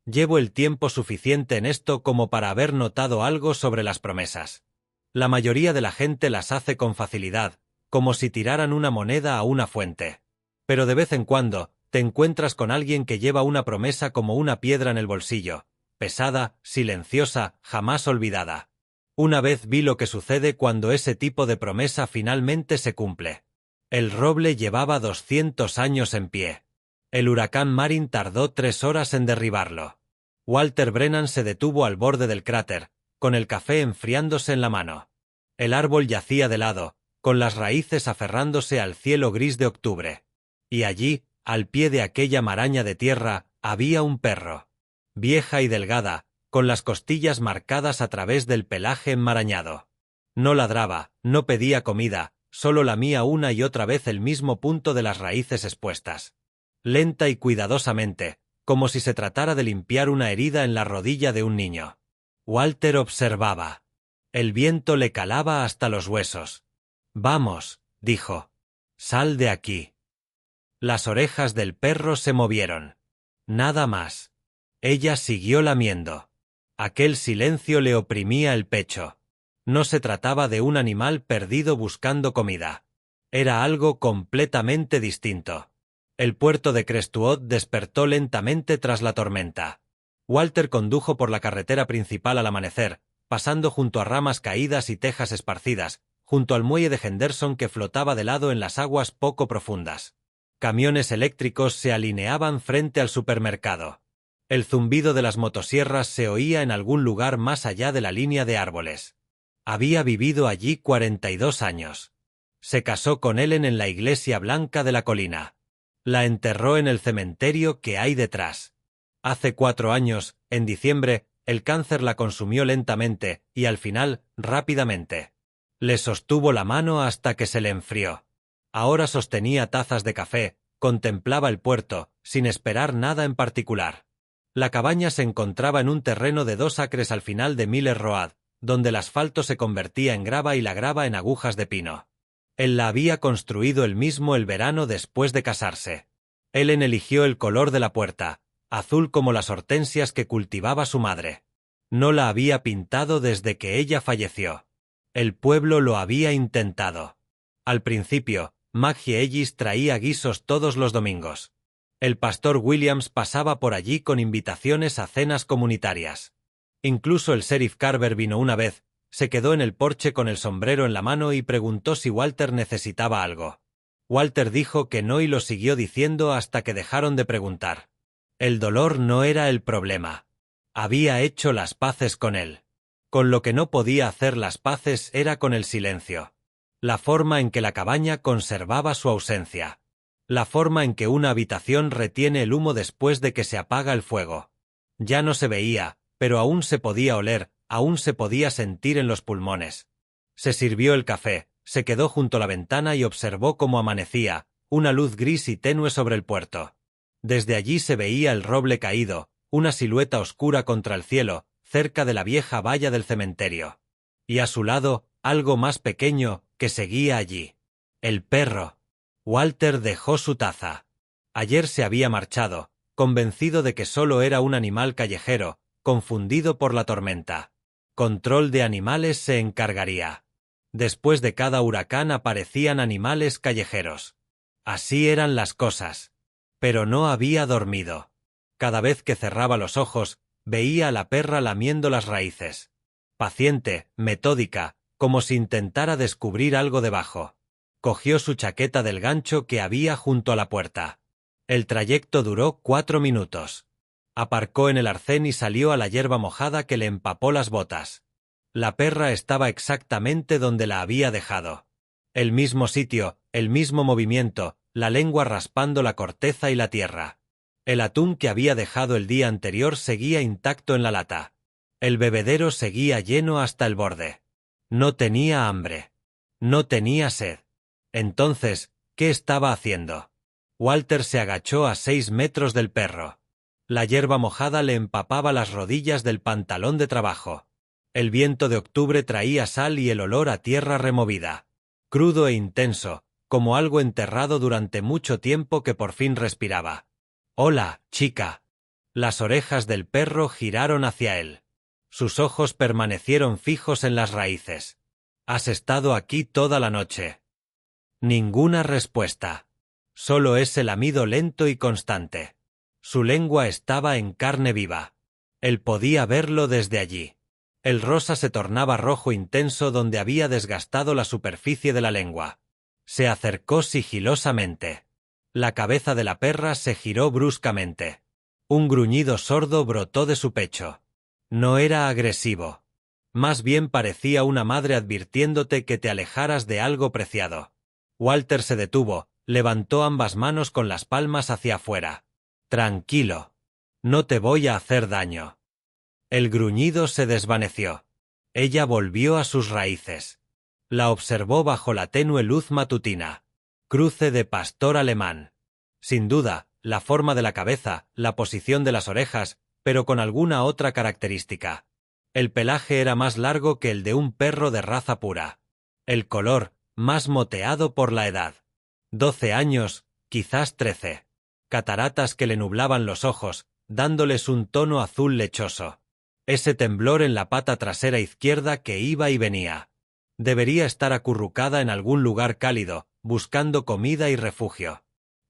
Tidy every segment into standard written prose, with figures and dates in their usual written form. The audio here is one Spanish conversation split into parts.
Llevo el tiempo suficiente en esto como para haber notado algo sobre las promesas. La mayoría de la gente las hace con facilidad, como si tiraran una moneda a una fuente. Pero de vez en cuando, te encuentras con alguien que lleva una promesa como una piedra en el bolsillo, pesada, silenciosa, jamás olvidada. Una vez vi lo que sucede cuando ese tipo de promesa finalmente se cumple. El roble llevaba 200 años en pie. El huracán Marin tardó 3 horas en derribarlo. Walter Brennan se detuvo al borde del cráter, con el café enfriándose en la mano. El árbol yacía de lado, con las raíces aferrándose al cielo gris de octubre. Y allí, al pie de aquella maraña de tierra, había un perro. Vieja y delgada, con las costillas marcadas a través del pelaje enmarañado. No ladraba, no pedía comida, solo lamía una y otra vez el mismo punto de las raíces expuestas. Lenta y cuidadosamente, como si se tratara de limpiar una herida en la rodilla de un niño. Walter observaba. El viento le calaba hasta los huesos. «Vamos», dijo. «Sal de aquí». Las orejas del perro se movieron. Nada más. Ella siguió lamiendo. Aquel silencio le oprimía el pecho. No se trataba de un animal perdido buscando comida. Era algo completamente distinto. El puerto de Crestuot despertó lentamente tras la tormenta. Walter condujo por la carretera principal al amanecer, pasando junto a ramas caídas y tejas esparcidas, junto al muelle de Henderson que flotaba de lado en las aguas poco profundas. Camiones eléctricos se alineaban frente al supermercado. El zumbido de las motosierras se oía en algún lugar más allá de la línea de árboles. Había vivido allí 42 años. Se casó con Ellen en la iglesia blanca de la colina. La enterró en el cementerio que hay detrás. Hace 4 años, en diciembre, el cáncer la consumió lentamente y al final, rápidamente. Le sostuvo la mano hasta que se le enfrió. Ahora sostenía tazas de café, contemplaba el puerto, sin esperar nada en particular. La cabaña se encontraba en un terreno de 2 acres al final de Miller Road, donde el asfalto se convertía en grava y la grava en agujas de pino. Él la había construido él mismo el verano después de casarse. Ellen eligió el color de la puerta, azul como las hortensias que cultivaba su madre. No la había pintado desde que ella falleció. El pueblo lo había intentado. Al principio, Maggie Ellis traía guisos todos los domingos. El pastor Williams pasaba por allí con invitaciones a cenas comunitarias. Incluso el sheriff Carver vino una vez, se quedó en el porche con el sombrero en la mano y preguntó si Walter necesitaba algo. Walter dijo que no y lo siguió diciendo hasta que dejaron de preguntar. El dolor no era el problema. Había hecho las paces con él. Con lo que no podía hacer las paces era con el silencio. La forma en que la cabaña conservaba su ausencia. La forma en que una habitación retiene el humo después de que se apaga el fuego. Ya no se veía, pero aún se podía oler, aún se podía sentir en los pulmones. Se sirvió el café, se quedó junto a la ventana y observó cómo amanecía, una luz gris y tenue sobre el puerto. Desde allí se veía el roble caído, una silueta oscura contra el cielo, cerca de la vieja valla del cementerio. Y a su lado, algo más pequeño, que seguía allí. El perro. Walter dejó su taza. Ayer se había marchado, convencido de que solo era un animal callejero, confundido por la tormenta. Control de animales se encargaría. Después de cada huracán aparecían animales callejeros. Así eran las cosas. Pero no había dormido. Cada vez que cerraba los ojos, veía a la perra lamiendo las raíces. Paciente, metódica, como si intentara descubrir algo debajo. Cogió su chaqueta del gancho que había junto a la puerta. El trayecto duró 4 minutos. Aparcó en el arcén y salió a la hierba mojada que le empapó las botas. La perra estaba exactamente donde la había dejado. El mismo sitio, el mismo movimiento, la lengua raspando la corteza y la tierra. El atún que había dejado el día anterior seguía intacto en la lata. El bebedero seguía lleno hasta el borde. No tenía hambre. No tenía sed. Entonces, ¿qué estaba haciendo? Walter se agachó a 6 metros del perro. La hierba mojada le empapaba las rodillas del pantalón de trabajo. El viento de octubre traía sal y el olor a tierra removida. Crudo e intenso, como algo enterrado durante mucho tiempo que por fin respiraba. «Hola, chica». Las orejas del perro giraron hacia él. Sus ojos permanecieron fijos en las raíces. «¿Has estado aquí toda la noche?» Ninguna respuesta. Solo ese lamido lento y constante. Su lengua estaba en carne viva. Él podía verlo desde allí. El rosa se tornaba rojo intenso donde había desgastado la superficie de la lengua. Se acercó sigilosamente. La cabeza de la perra se giró bruscamente. Un gruñido sordo brotó de su pecho. No era agresivo. Más bien parecía una madre advirtiéndote que te alejaras de algo preciado. Walter se detuvo, levantó ambas manos con las palmas hacia afuera. «Tranquilo. No te voy a hacer daño». El gruñido se desvaneció. Ella volvió a sus raíces. La observó bajo la tenue luz matutina. Cruce de pastor alemán. Sin duda, la forma de la cabeza, la posición de las orejas, pero con alguna otra característica. El pelaje era más largo que el de un perro de raza pura. El color, más moteado por la edad. 12 años, quizás 13. Cataratas que le nublaban los ojos, dándoles un tono azul lechoso. Ese temblor en la pata trasera izquierda que iba y venía. Debería estar acurrucada en algún lugar cálido, buscando comida y refugio.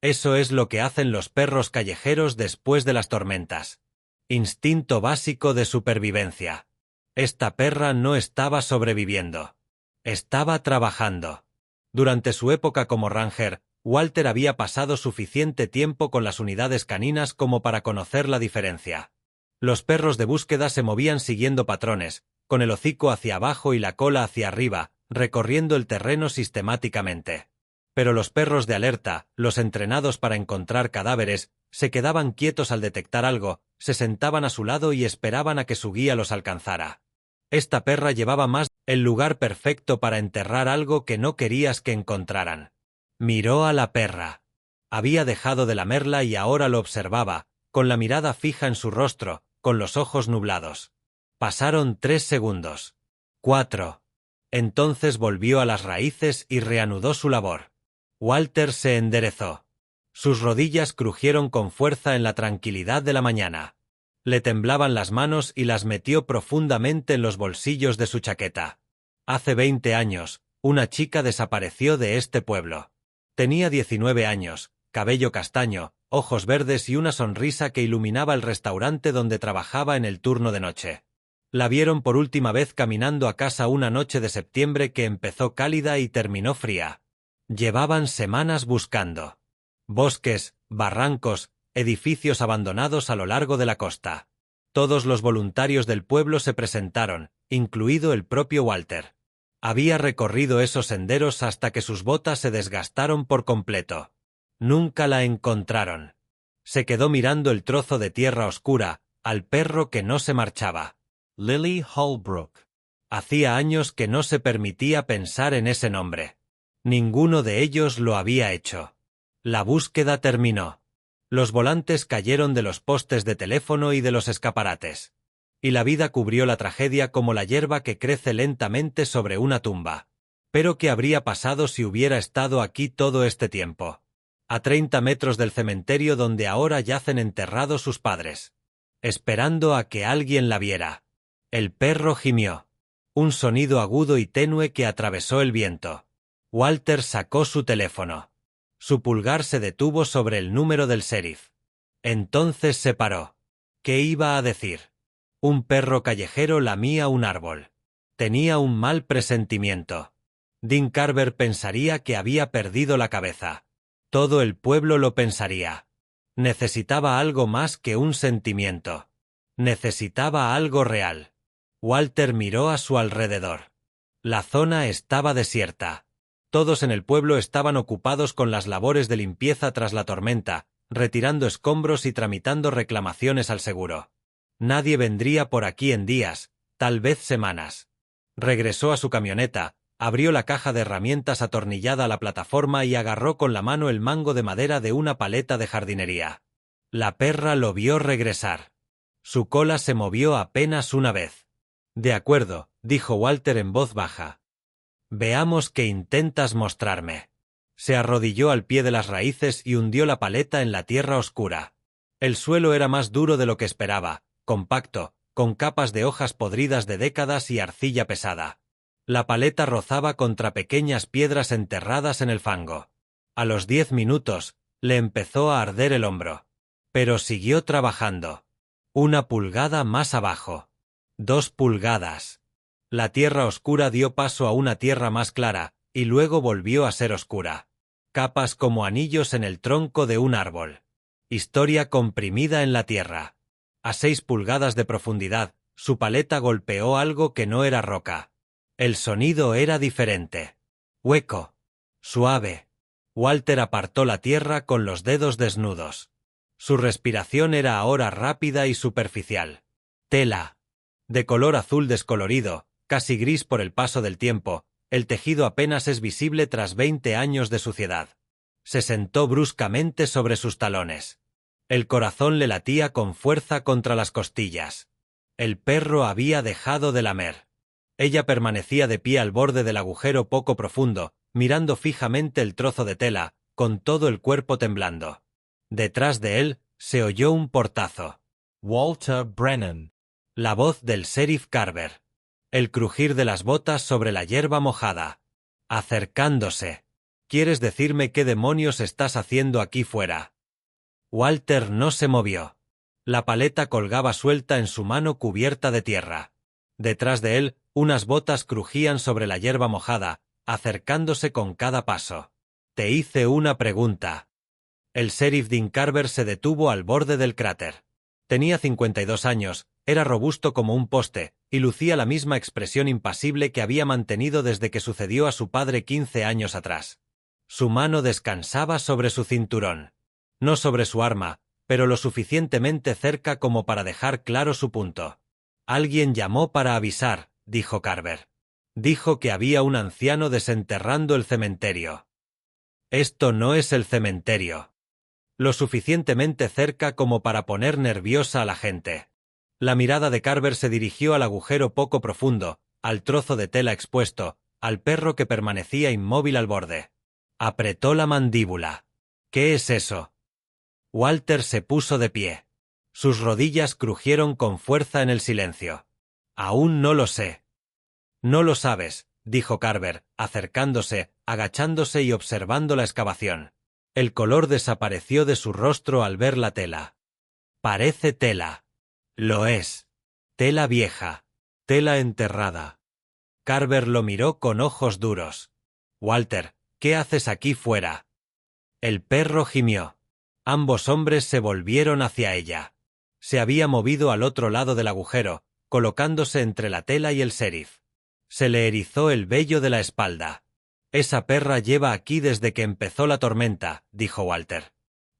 Eso es lo que hacen los perros callejeros después de las tormentas. Instinto básico de supervivencia. Esta perra no estaba sobreviviendo. Estaba trabajando. Durante su época como ranger, Walter había pasado suficiente tiempo con las unidades caninas como para conocer la diferencia. Los perros de búsqueda se movían siguiendo patrones, con el hocico hacia abajo y la cola hacia arriba, recorriendo el terreno sistemáticamente. Pero los perros de alerta, los entrenados para encontrar cadáveres, se quedaban quietos al detectar algo, se sentaban a su lado y esperaban a que su guía los alcanzara. Esta perra llevaba más el lugar perfecto para enterrar algo que no querías que encontraran. Miró a la perra. Había dejado de lamerla y ahora lo observaba, con la mirada fija en su rostro, con los ojos nublados. Pasaron 3 segundos. 4. Entonces volvió a las raíces y reanudó su labor. Walter se enderezó. Sus rodillas crujieron con fuerza en la tranquilidad de la mañana. Le temblaban las manos y las metió profundamente en los bolsillos de su chaqueta. Hace 20 años, una chica desapareció de este pueblo. Tenía 19 años, cabello castaño, ojos verdes y una sonrisa que iluminaba el restaurante donde trabajaba en el turno de noche. La vieron por última vez caminando a casa una noche de septiembre que empezó cálida y terminó fría. Llevaban semanas buscando. Bosques, barrancos, edificios abandonados a lo largo de la costa. Todos los voluntarios del pueblo se presentaron, incluido el propio Walter. Había recorrido esos senderos hasta que sus botas se desgastaron por completo. Nunca la encontraron. Se quedó mirando el trozo de tierra oscura, al perro que no se marchaba. Lily Holbrook. Hacía años que no se permitía pensar en ese nombre. Ninguno de ellos lo había hecho. La búsqueda terminó. Los volantes cayeron de los postes de teléfono y de los escaparates. Y la vida cubrió la tragedia como la hierba que crece lentamente sobre una tumba. Pero ¿qué habría pasado si hubiera estado aquí todo este tiempo? A 30 metros del cementerio donde ahora yacen enterrados sus padres. Esperando a que alguien la viera. El perro gimió. Un sonido agudo y tenue que atravesó el viento. Walter sacó su teléfono. Su pulgar se detuvo sobre el número del sheriff. Entonces se paró. ¿Qué iba a decir? Un perro callejero lamía un árbol. Tenía un mal presentimiento. Dean Carver pensaría que había perdido la cabeza. Todo el pueblo lo pensaría. Necesitaba algo más que un sentimiento. Necesitaba algo real. Walter miró a su alrededor. La zona estaba desierta. Todos en el pueblo estaban ocupados con las labores de limpieza tras la tormenta, retirando escombros y tramitando reclamaciones al seguro. Nadie vendría por aquí en días, tal vez semanas. Regresó a su camioneta, abrió la caja de herramientas atornillada a la plataforma y agarró con la mano el mango de madera de una paleta de jardinería. La perra lo vio regresar. Su cola se movió apenas una vez. «De acuerdo», dijo Walter en voz baja. «Veamos qué intentas mostrarme». Se arrodilló al pie de las raíces y hundió la paleta en la tierra oscura. El suelo era más duro de lo que esperaba, compacto, con capas de hojas podridas de décadas y arcilla pesada. La paleta rozaba contra pequeñas piedras enterradas en el fango. A los 10 minutos, le empezó a arder el hombro. Pero siguió trabajando. 1 pulgada más abajo. 2 pulgadas. La tierra oscura dio paso a una tierra más clara, y luego volvió a ser oscura. Capas como anillos en el tronco de un árbol. Historia comprimida en la tierra. A 6 pulgadas de profundidad, su paleta golpeó algo que no era roca. El sonido era diferente. Hueco. Suave. Walter apartó la tierra con los dedos desnudos. Su respiración era ahora rápida y superficial. Tela. De color azul descolorido, casi gris por el paso del tiempo, el tejido apenas es visible tras 20 años de suciedad. Se sentó bruscamente sobre sus talones. El corazón le latía con fuerza contra las costillas. El perro había dejado de lamer. Ella permanecía de pie al borde del agujero poco profundo, mirando fijamente el trozo de tela, con todo el cuerpo temblando. Detrás de él, se oyó un portazo. Walter Brennan. La voz del sheriff Carver. El crujir de las botas sobre la hierba mojada. Acercándose. ¿Quieres decirme qué demonios estás haciendo aquí fuera? Walter no se movió. La paleta colgaba suelta en su mano cubierta de tierra. Detrás de él, unas botas crujían sobre la hierba mojada, acercándose con cada paso. Te hice una pregunta. El sheriff Dean Carver se detuvo al borde del cráter. Tenía 52 años, era robusto como un poste, y lucía la misma expresión impasible que había mantenido desde que sucedió a su padre 15 años atrás. Su mano descansaba sobre su cinturón. No sobre su arma, pero lo suficientemente cerca como para dejar claro su punto. Alguien llamó para avisar, dijo Carver. Dijo que había un anciano desenterrando el cementerio. Esto no es el cementerio. Lo suficientemente cerca como para poner nerviosa a la gente. La mirada de Carver se dirigió al agujero poco profundo, al trozo de tela expuesto, al perro que permanecía inmóvil al borde. Apretó la mandíbula. ¿Qué es eso? Walter se puso de pie. Sus rodillas crujieron con fuerza en el silencio. Aún no lo sé. No lo sabes, dijo Carver, acercándose, agachándose y observando la excavación. El color desapareció de su rostro al ver la tela. Parece tela. Lo es. Tela vieja. Tela enterrada. Carver lo miró con ojos duros. Walter, ¿qué haces aquí fuera? El perro gimió. Ambos hombres se volvieron hacia ella. Se había movido al otro lado del agujero, colocándose entre la tela y el sheriff. Se le erizó el vello de la espalda. Esa perra lleva aquí desde que empezó la tormenta, dijo Walter.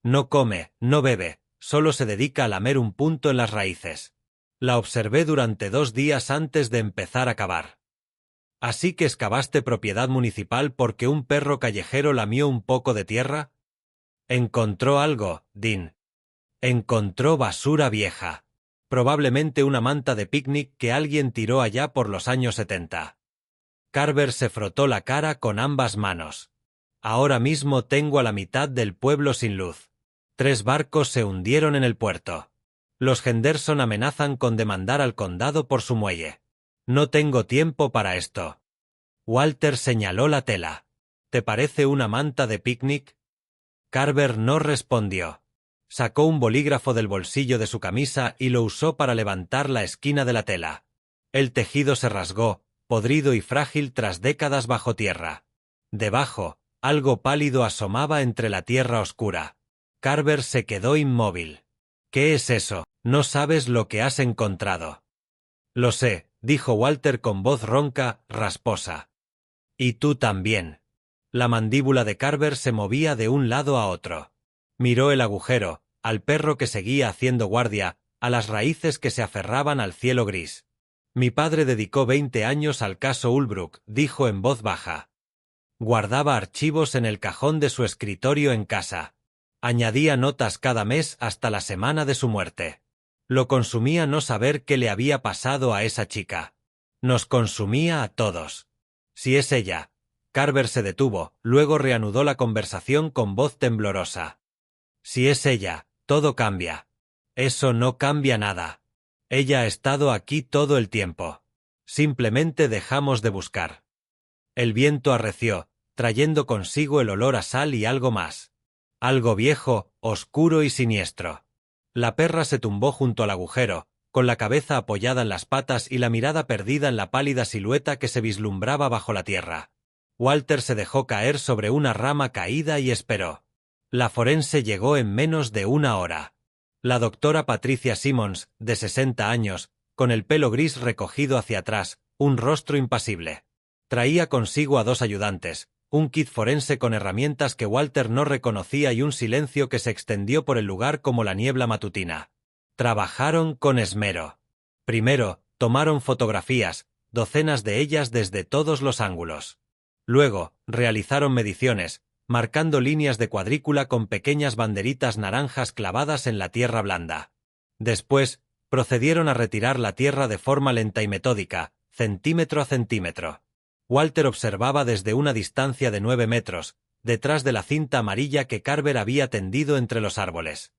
No come, no bebe, solo se dedica a lamer un punto en las raíces. La observé durante 2 días antes de empezar a cavar. ¿Así que excavaste propiedad municipal porque un perro callejero lamió un poco de tierra? Encontró algo, Dean. Encontró basura vieja. Probablemente una manta de picnic que alguien tiró allá por los años 70. Carver se frotó la cara con ambas manos. Ahora mismo tengo a la mitad del pueblo sin luz. 3 barcos se hundieron en el puerto. Los Henderson amenazan con demandar al condado por su muelle. No tengo tiempo para esto. Walter señaló la tela. ¿Te parece una manta de picnic? Carver no respondió. Sacó un bolígrafo del bolsillo de su camisa y lo usó para levantar la esquina de la tela. El tejido se rasgó, podrido y frágil tras décadas bajo tierra. Debajo, algo pálido asomaba entre la tierra oscura. Carver se quedó inmóvil. ¿Qué es eso? No sabes lo que has encontrado. Lo sé, dijo Walter con voz ronca, rasposa. Y tú también. La mandíbula de Carver se movía de un lado a otro. Miró el agujero, al perro que seguía haciendo guardia, a las raíces que se aferraban al cielo gris. Mi padre dedicó 20 años al caso Ulbrook, dijo en voz baja. Guardaba archivos en el cajón de su escritorio en casa. Añadía notas cada mes hasta la semana de su muerte. Lo consumía no saber qué le había pasado a esa chica. Nos consumía a todos. Si es ella. Carver se detuvo, luego reanudó la conversación con voz temblorosa. Si es ella, todo cambia. Eso no cambia nada. Ella ha estado aquí todo el tiempo. Simplemente dejamos de buscar. El viento arreció, trayendo consigo el olor a sal y algo más. Algo viejo, oscuro y siniestro. La perra se tumbó junto al agujero, con la cabeza apoyada en las patas y la mirada perdida en la pálida silueta que se vislumbraba bajo la tierra. Walter se dejó caer sobre una rama caída y esperó. La forense llegó en menos de una hora. La doctora Patricia Simmons, de 60 años, con el pelo gris recogido hacia atrás, un rostro impasible. Traía consigo a 2 ayudantes, un kit forense con herramientas que Walter no reconocía y un silencio que se extendió por el lugar como la niebla matutina. Trabajaron con esmero. Primero, tomaron fotografías, docenas de ellas desde todos los ángulos. Luego, realizaron mediciones, marcando líneas de cuadrícula con pequeñas banderitas naranjas clavadas en la tierra blanda. Después, procedieron a retirar la tierra de forma lenta y metódica, centímetro a centímetro. Walter observaba desde una distancia de 9 metros, detrás de la cinta amarilla que Carver había tendido entre los árboles.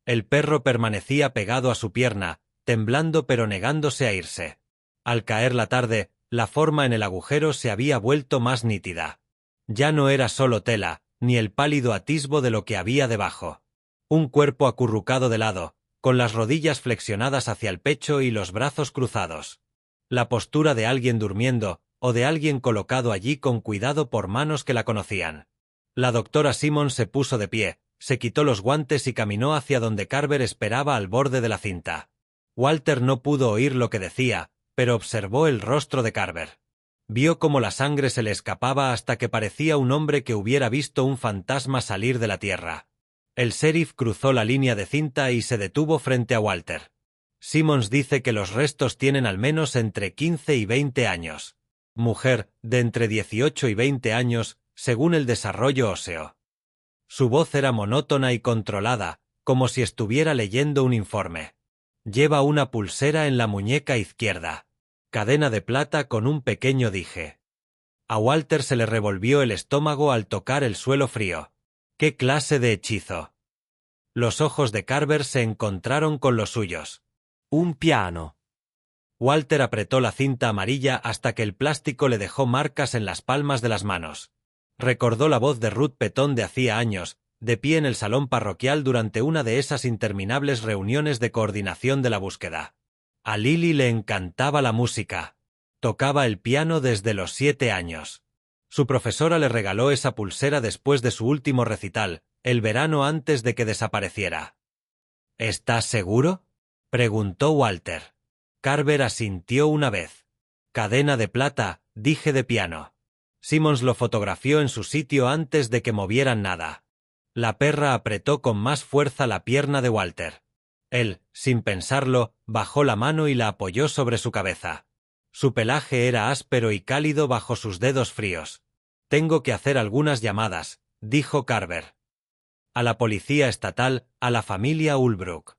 El perro permanecía pegado a su pierna, temblando pero negándose a irse. Al caer la tarde, la forma en el agujero se había vuelto más nítida. Ya no era solo tela, ni el pálido atisbo de lo que había debajo. Un cuerpo acurrucado de lado, con las rodillas flexionadas hacia el pecho y los brazos cruzados. La postura de alguien durmiendo, o de alguien colocado allí con cuidado por manos que la conocían. La doctora Simmons se puso de pie, se quitó los guantes y caminó hacia donde Carver esperaba al borde de la cinta. Walter no pudo oír lo que decía, pero observó el rostro de Carver. Vio cómo la sangre se le escapaba hasta que parecía un hombre que hubiera visto un fantasma salir de la tierra. El sheriff cruzó la línea de cinta y se detuvo frente a Walter. Simmons dice que los restos tienen al menos entre 15 y 20 años. Mujer, de entre 18 y 20 años, según el desarrollo óseo. Su voz era monótona y controlada, como si estuviera leyendo un informe. Lleva una pulsera en la muñeca izquierda. Cadena de plata con un pequeño dije. A Walter se le revolvió el estómago al tocar el suelo frío. ¿Qué clase de hechizo? Los ojos de Carver se encontraron con los suyos. Un piano. Walter apretó la cinta amarilla hasta que el plástico le dejó marcas en las palmas de las manos. Recordó la voz de Ruth Petón de hacía años, de pie en el salón parroquial durante una de esas interminables reuniones de coordinación de la búsqueda. A Lily le encantaba la música. Tocaba el piano desde los 7 años. Su profesora le regaló esa pulsera después de su último recital, el verano antes de que desapareciera. ¿Estás seguro?, preguntó Walter. Carver asintió una vez. Cadena de plata, dije de piano. Simmons lo fotografió en su sitio antes de que movieran nada. La perra apretó con más fuerza la pierna de Walter. Él, sin pensarlo, bajó la mano y la apoyó sobre su cabeza. Su pelaje era áspero y cálido bajo sus dedos fríos. Tengo que hacer algunas llamadas, dijo Carver. A la policía estatal, a la familia Ulbrook.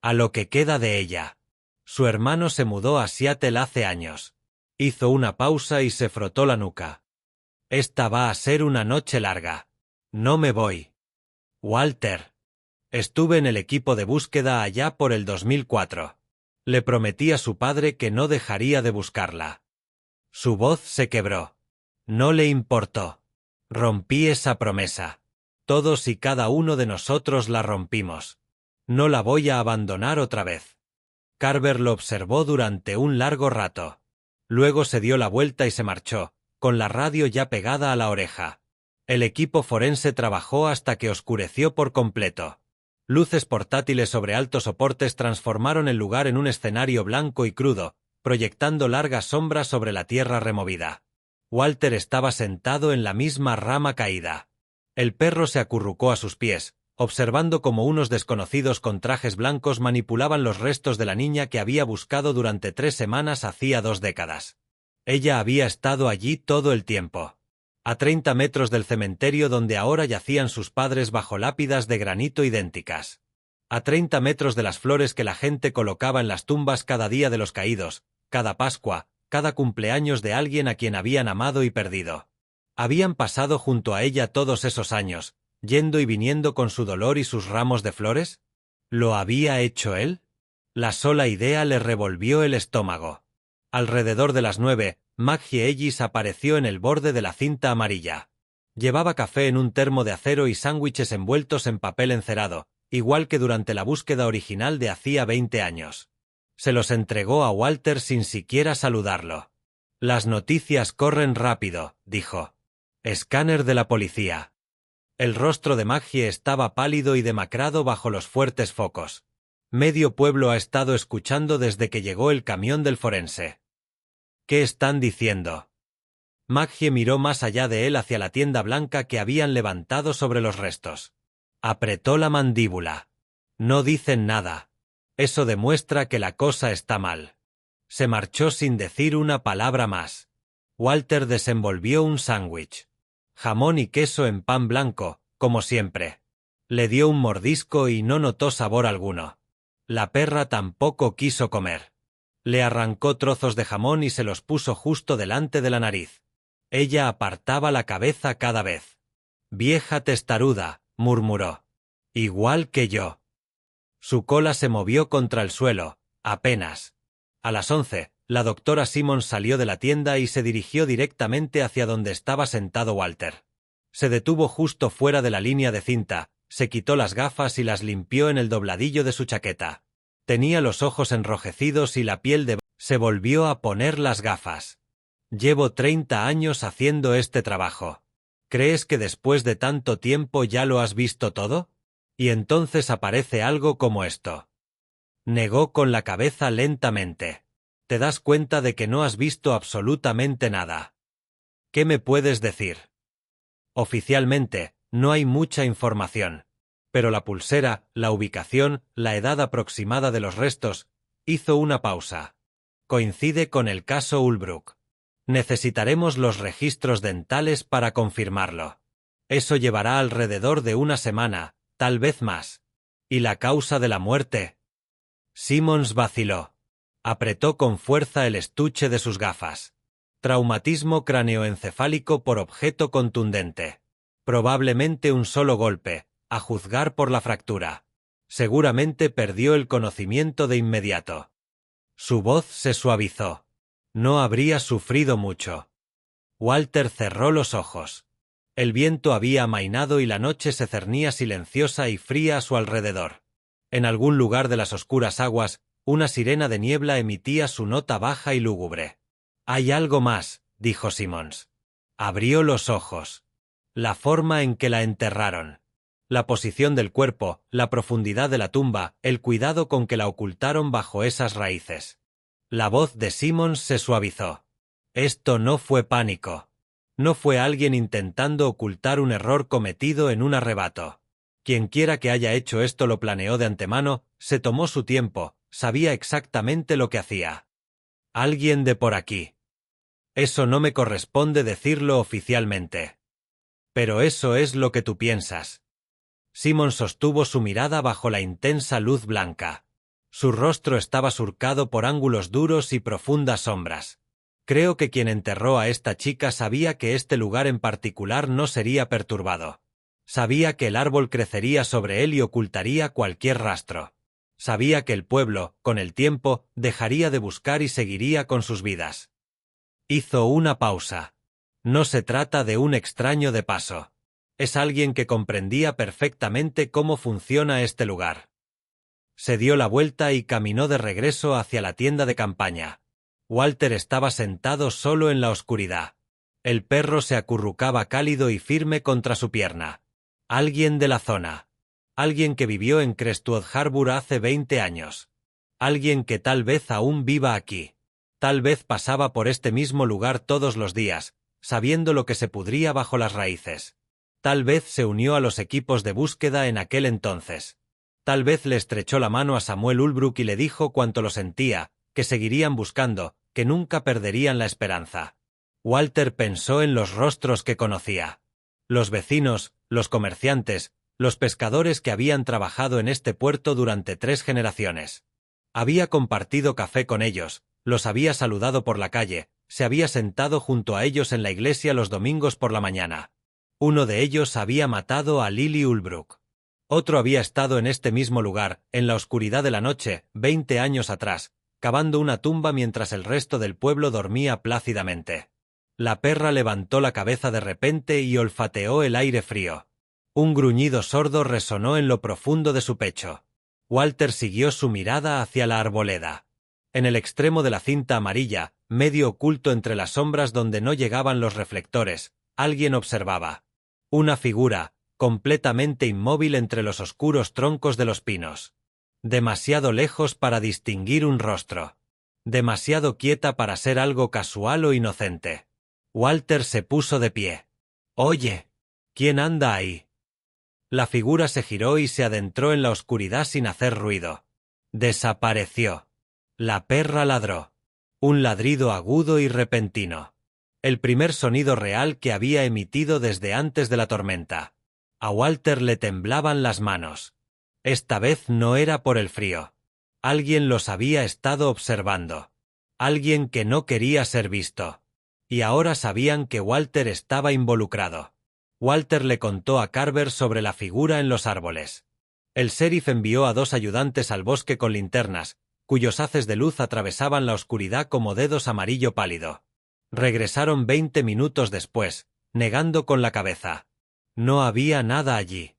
A lo que queda de ella. Su hermano se mudó a Seattle hace años. Hizo una pausa y se frotó la nuca. Esta va a ser una noche larga. No me voy. Walter. Estuve en el equipo de búsqueda allá por el 2004. Le prometí a su padre que no dejaría de buscarla. Su voz se quebró. No le importó. Rompí esa promesa. Todos y cada uno de nosotros la rompimos. No la voy a abandonar otra vez. Carver lo observó durante un largo rato. Luego se dio la vuelta y se marchó, con la radio ya pegada a la oreja. El equipo forense trabajó hasta que oscureció por completo. Luces portátiles sobre altos soportes transformaron el lugar en un escenario blanco y crudo, proyectando largas sombras sobre la tierra removida. Walter estaba sentado en la misma rama caída. El perro se acurrucó a sus pies, observando cómo unos desconocidos con trajes blancos manipulaban los restos de la niña que había buscado durante 3 semanas hacía 2 décadas. Ella había estado allí todo el tiempo. A 30 metros del cementerio donde ahora yacían sus padres bajo lápidas de granito idénticas. A 30 metros de las flores que la gente colocaba en las tumbas cada día de los caídos, cada Pascua, cada cumpleaños de alguien a quien habían amado y perdido. Habían pasado junto a ella todos esos años, yendo y viniendo con su dolor y sus ramos de flores. ¿Lo había hecho él? La sola idea le revolvió el estómago. Alrededor de las 9, Maggie Ellis apareció en el borde de la cinta amarilla. Llevaba café en un termo de acero y sándwiches envueltos en papel encerado, igual que durante la búsqueda original de hacía 20 años. Se los entregó a Walter sin siquiera saludarlo. «Las noticias corren rápido», dijo. «Escáner de la policía». El rostro de Maggie estaba pálido y demacrado bajo los fuertes focos. Medio pueblo ha estado escuchando desde que llegó el camión del forense. «¿Qué están diciendo?» Maggie miró más allá de él hacia la tienda blanca que habían levantado sobre los restos. Apretó la mandíbula. «No dicen nada. Eso demuestra que la cosa está mal». Se marchó sin decir una palabra más. Walter desenvolvió un sándwich. Jamón y queso en pan blanco, como siempre. Le dio un mordisco y no notó sabor alguno. La perra tampoco quiso comer. Le arrancó trozos de jamón y se los puso justo delante de la nariz. Ella apartaba la cabeza cada vez. «Vieja testaruda», murmuró. «Igual que yo». Su cola se movió contra el suelo, apenas. A las 11, la doctora Simmons salió de la tienda y se dirigió directamente hacia donde estaba sentado Walter. Se detuvo justo fuera de la línea de cinta, se quitó las gafas y las limpió en el dobladillo de su chaqueta. Tenía los ojos enrojecidos y la piel de... Se volvió a poner las gafas. «Llevo 30 años haciendo este trabajo. ¿Crees que después de tanto tiempo ya lo has visto todo? Y entonces aparece algo como esto». Negó con la cabeza lentamente. «Te das cuenta de que no has visto absolutamente nada. ¿Qué me puedes decir?» «Oficialmente, no hay mucha información. Pero la pulsera, la ubicación, la edad aproximada de los restos...» Hizo una pausa. «Coincide con el caso Ulbrook. Necesitaremos los registros dentales para confirmarlo. Eso llevará alrededor de una semana, tal vez más. ¿Y la causa de la muerte?» Simmons vaciló. Apretó con fuerza el estuche de sus gafas. «Traumatismo craneoencefálico por objeto contundente. Probablemente un solo golpe, a juzgar por la fractura. Seguramente perdió el conocimiento de inmediato». Su voz se suavizó. No habría sufrido mucho. Walter cerró los ojos. El viento había amainado y la noche se cernía silenciosa y fría a su alrededor. En algún lugar de las oscuras aguas, una sirena de niebla emitía su nota baja y lúgubre. «Hay algo más», dijo Simmons. Abrió los ojos. La forma en que la enterraron. La posición del cuerpo, la profundidad de la tumba, el cuidado con que la ocultaron bajo esas raíces. La voz de Simmons se suavizó. Esto no fue pánico. No fue alguien intentando ocultar un error cometido en un arrebato. Quienquiera que haya hecho esto lo planeó de antemano, se tomó su tiempo, sabía exactamente lo que hacía. «Alguien de por aquí». Eso no me corresponde decirlo oficialmente. Pero eso es lo que tú piensas. Simmons sostuvo su mirada bajo la intensa luz blanca. Su rostro estaba surcado por ángulos duros y profundas sombras. «Creo que quien enterró a esta chica sabía que este lugar en particular no sería perturbado. Sabía que el árbol crecería sobre él y ocultaría cualquier rastro. Sabía que el pueblo, con el tiempo, dejaría de buscar y seguiría con sus vidas». Hizo una pausa. No se trata de un extraño de paso. Es alguien que comprendía perfectamente cómo funciona este lugar. Se dio la vuelta y caminó de regreso hacia la tienda de campaña. Walter estaba sentado solo en la oscuridad. El perro se acurrucaba cálido y firme contra su pierna. Alguien de la zona. Alguien que vivió en Crestwood Harbour hace 20 años. Alguien que tal vez aún viva aquí. Tal vez pasaba por este mismo lugar todos los días, sabiendo lo que se pudría bajo las raíces. Tal vez se unió a los equipos de búsqueda en aquel entonces. Tal vez le estrechó la mano a Samuel Ulbrook y le dijo cuánto lo sentía, que seguirían buscando, que nunca perderían la esperanza. Walter pensó en los rostros que conocía. Los vecinos, los comerciantes, los pescadores que habían trabajado en este puerto durante 3 generaciones. Había compartido café con ellos, los había saludado por la calle, se había sentado junto a ellos en la iglesia los domingos por la mañana. Uno de ellos había matado a Lily Ulbrook. Otro había estado en este mismo lugar, en la oscuridad de la noche, 20 años atrás, cavando una tumba mientras el resto del pueblo dormía plácidamente. La perra levantó la cabeza de repente y olfateó el aire frío. Un gruñido sordo resonó en lo profundo de su pecho. Walter siguió su mirada hacia la arboleda. En el extremo de la cinta amarilla, medio oculto entre las sombras donde no llegaban los reflectores, alguien observaba. Una figura, completamente inmóvil entre los oscuros troncos de los pinos. Demasiado lejos para distinguir un rostro. Demasiado quieta para ser algo casual o inocente. Walter se puso de pie. «Oye, ¿quién anda ahí?» La figura se giró y se adentró en la oscuridad sin hacer ruido. Desapareció. La perra ladró. Un ladrido agudo y repentino. El primer sonido real que había emitido desde antes de la tormenta. A Walter le temblaban las manos. Esta vez no era por el frío. Alguien los había estado observando. Alguien que no quería ser visto. Y ahora sabían que Walter estaba involucrado. Walter le contó a Carver sobre la figura en los árboles. El sheriff envió a 2 ayudantes al bosque con linternas, cuyos haces de luz atravesaban la oscuridad como dedos amarillo pálido. Regresaron 20 minutos después, negando con la cabeza. No había nada allí.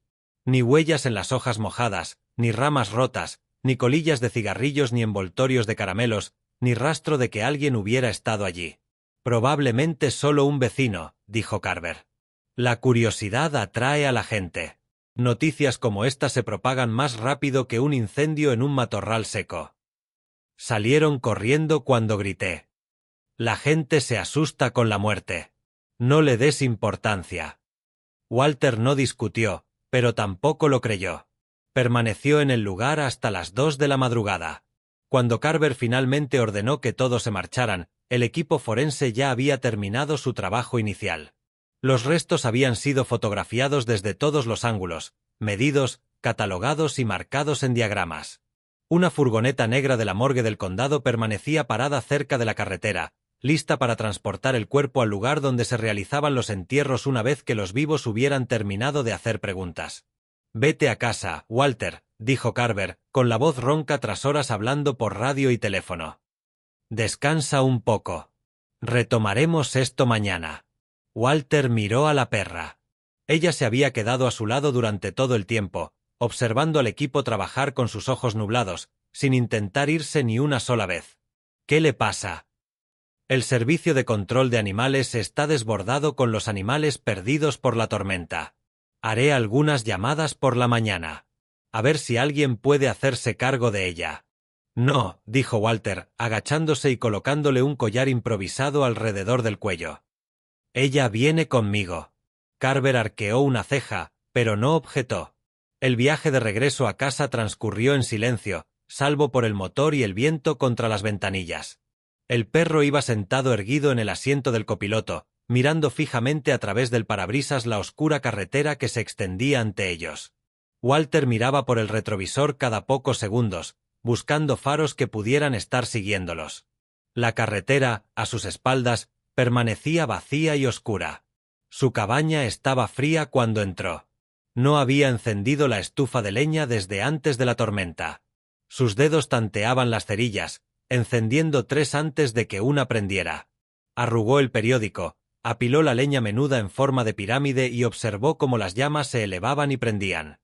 Ni huellas en las hojas mojadas, ni ramas rotas, ni colillas de cigarrillos ni envoltorios de caramelos, ni rastro de que alguien hubiera estado allí. Probablemente solo un vecino, dijo Carver. La curiosidad atrae a la gente. Noticias como esta se propagan más rápido que un incendio en un matorral seco. Salieron corriendo cuando grité. La gente se asusta con la muerte. No le des importancia. Walter no discutió, pero tampoco lo creyó. Permaneció en el lugar hasta las 2 de la madrugada. Cuando Carver finalmente ordenó que todos se marcharan, el equipo forense ya había terminado su trabajo inicial. Los restos habían sido fotografiados desde todos los ángulos, medidos, catalogados y marcados en diagramas. Una furgoneta negra de la morgue del condado permanecía parada cerca de la carretera, lista para transportar el cuerpo al lugar donde se realizaban los entierros una vez que los vivos hubieran terminado de hacer preguntas. «Vete a casa, Walter», dijo Carver, con la voz ronca tras horas hablando por radio y teléfono. «Descansa un poco. Retomaremos esto mañana». Walter miró a la perra. Ella se había quedado a su lado durante todo el tiempo, observando al equipo trabajar con sus ojos nublados, sin intentar irse ni una sola vez. «¿Qué le pasa?» «El servicio de control de animales está desbordado con los animales perdidos por la tormenta. Haré algunas llamadas por la mañana. A ver si alguien puede hacerse cargo de ella». «No», dijo Walter, agachándose y colocándole un collar improvisado alrededor del cuello. «Ella viene conmigo». Carver arqueó una ceja, pero no objetó. El viaje de regreso a casa transcurrió en silencio, salvo por el motor y el viento contra las ventanillas. El perro iba sentado erguido en el asiento del copiloto, mirando fijamente a través del parabrisas la oscura carretera que se extendía ante ellos. Walter miraba por el retrovisor cada pocos segundos, buscando faros que pudieran estar siguiéndolos. La carretera, a sus espaldas, permanecía vacía y oscura. Su cabaña estaba fría cuando entró. No había encendido la estufa de leña desde antes de la tormenta. Sus dedos tanteaban las cerillas, encendiendo 3 antes de que una prendiera. Arrugó el periódico, apiló la leña menuda en forma de pirámide y observó cómo las llamas se elevaban y prendían.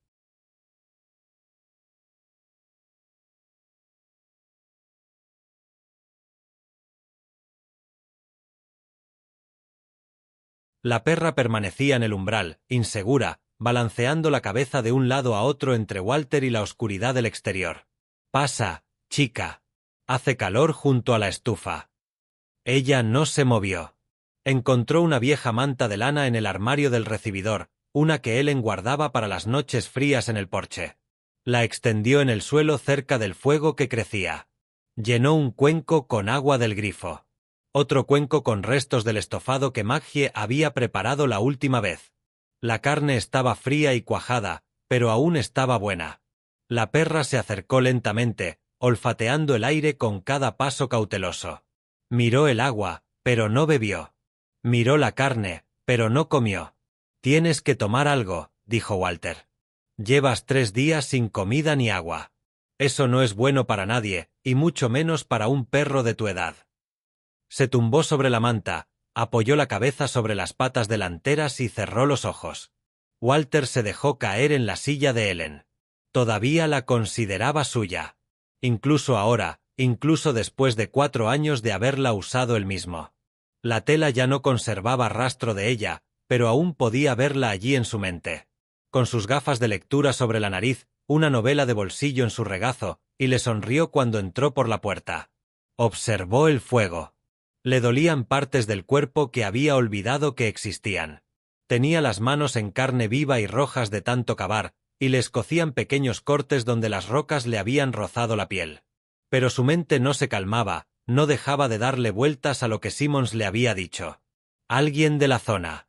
La perra permanecía en el umbral, insegura, balanceando la cabeza de un lado a otro entre Walter y la oscuridad del exterior. «Pasa, chica. Hace calor junto a la estufa». Ella no se movió. Encontró una vieja manta de lana en el armario del recibidor, una que Ellen guardaba para las noches frías en el porche. La extendió en el suelo cerca del fuego que crecía. Llenó un cuenco con agua del grifo. Otro cuenco con restos del estofado que Maggie había preparado la última vez. La carne estaba fría y cuajada, pero aún estaba buena. La perra se acercó lentamente, olfateando el aire con cada paso cauteloso. Miró el agua, pero no bebió. Miró la carne, pero no comió. «Tienes que tomar algo», dijo Walter. Llevas 3 días sin comida ni agua. Eso no es bueno para nadie, y mucho menos para un perro de tu edad. Se tumbó sobre la manta, apoyó la cabeza sobre las patas delanteras y cerró los ojos. Walter se dejó caer en la silla de Ellen. Todavía la consideraba suya. Incluso ahora, incluso después de 4 años de haberla usado él mismo. La tela ya no conservaba rastro de ella, pero aún podía verla allí en su mente. Con sus gafas de lectura sobre la nariz, una novela de bolsillo en su regazo, y le sonrió cuando entró por la puerta. Observó el fuego. Le dolían partes del cuerpo que había olvidado que existían. Tenía las manos en carne viva y rojas de tanto cavar, y le escocían pequeños cortes donde las rocas le habían rozado la piel. Pero su mente no se calmaba, no dejaba de darle vueltas a lo que Simmons le había dicho. Alguien de la zona.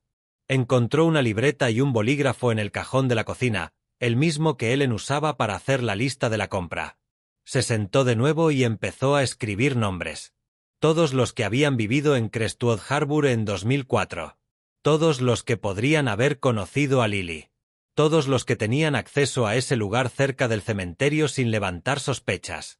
Encontró una libreta y un bolígrafo en el cajón de la cocina, el mismo que Ellen usaba para hacer la lista de la compra. Se sentó de nuevo y empezó a escribir nombres. Todos los que habían vivido en Crestwood Harbour en 2004. Todos los que podrían haber conocido a Lily. Todos los que tenían acceso a ese lugar cerca del cementerio sin levantar sospechas.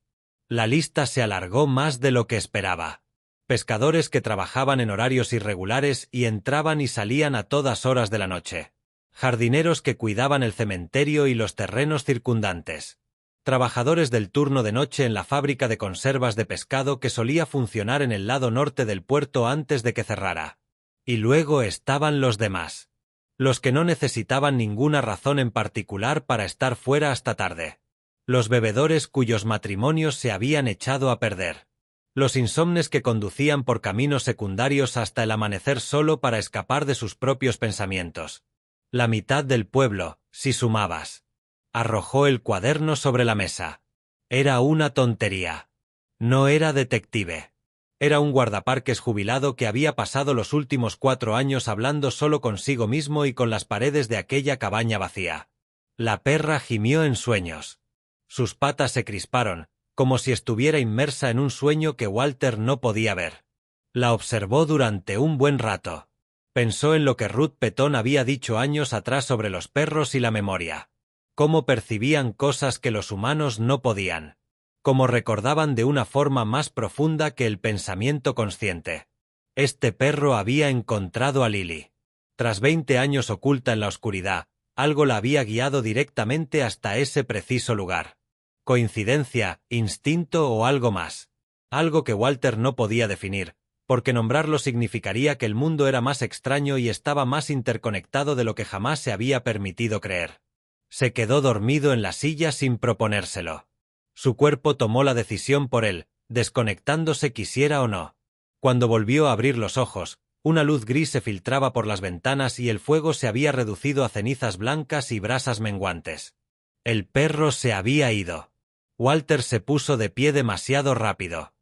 La lista se alargó más de lo que esperaba. Pescadores que trabajaban en horarios irregulares y entraban y salían a todas horas de la noche. Jardineros que cuidaban el cementerio y los terrenos circundantes. Trabajadores del turno de noche en la fábrica de conservas de pescado que solía funcionar en el lado norte del puerto antes de que cerrara. Y luego estaban los demás. Los que no necesitaban ninguna razón en particular para estar fuera hasta tarde. Los bebedores cuyos matrimonios se habían echado a perder. Los insomnes que conducían por caminos secundarios hasta el amanecer solo para escapar de sus propios pensamientos. La mitad del pueblo, si sumabas. Arrojó el cuaderno sobre la mesa. Era una tontería. No era detective. Era un guardaparques jubilado que había pasado los últimos 4 años hablando solo consigo mismo y con las paredes de aquella cabaña vacía. La perra gimió en sueños. Sus patas se crisparon, como si estuviera inmersa en un sueño que Walter no podía ver. La observó durante un buen rato. Pensó en lo que Ruth Petón había dicho años atrás sobre los perros y la memoria. Cómo percibían cosas que los humanos no podían. Cómo recordaban de una forma más profunda que el pensamiento consciente. Este perro había encontrado a Lily. Tras 20 años oculta en la oscuridad, algo la había guiado directamente hasta ese preciso lugar. Coincidencia, instinto o algo más. Algo que Walter no podía definir, porque nombrarlo significaría que el mundo era más extraño y estaba más interconectado de lo que jamás se había permitido creer. Se quedó dormido en la silla sin proponérselo. Su cuerpo tomó la decisión por él, desconectándose quisiera o no. Cuando volvió a abrir los ojos, una luz gris se filtraba por las ventanas y el fuego se había reducido a cenizas blancas y brasas menguantes. El perro se había ido. Walter se puso de pie demasiado rápido.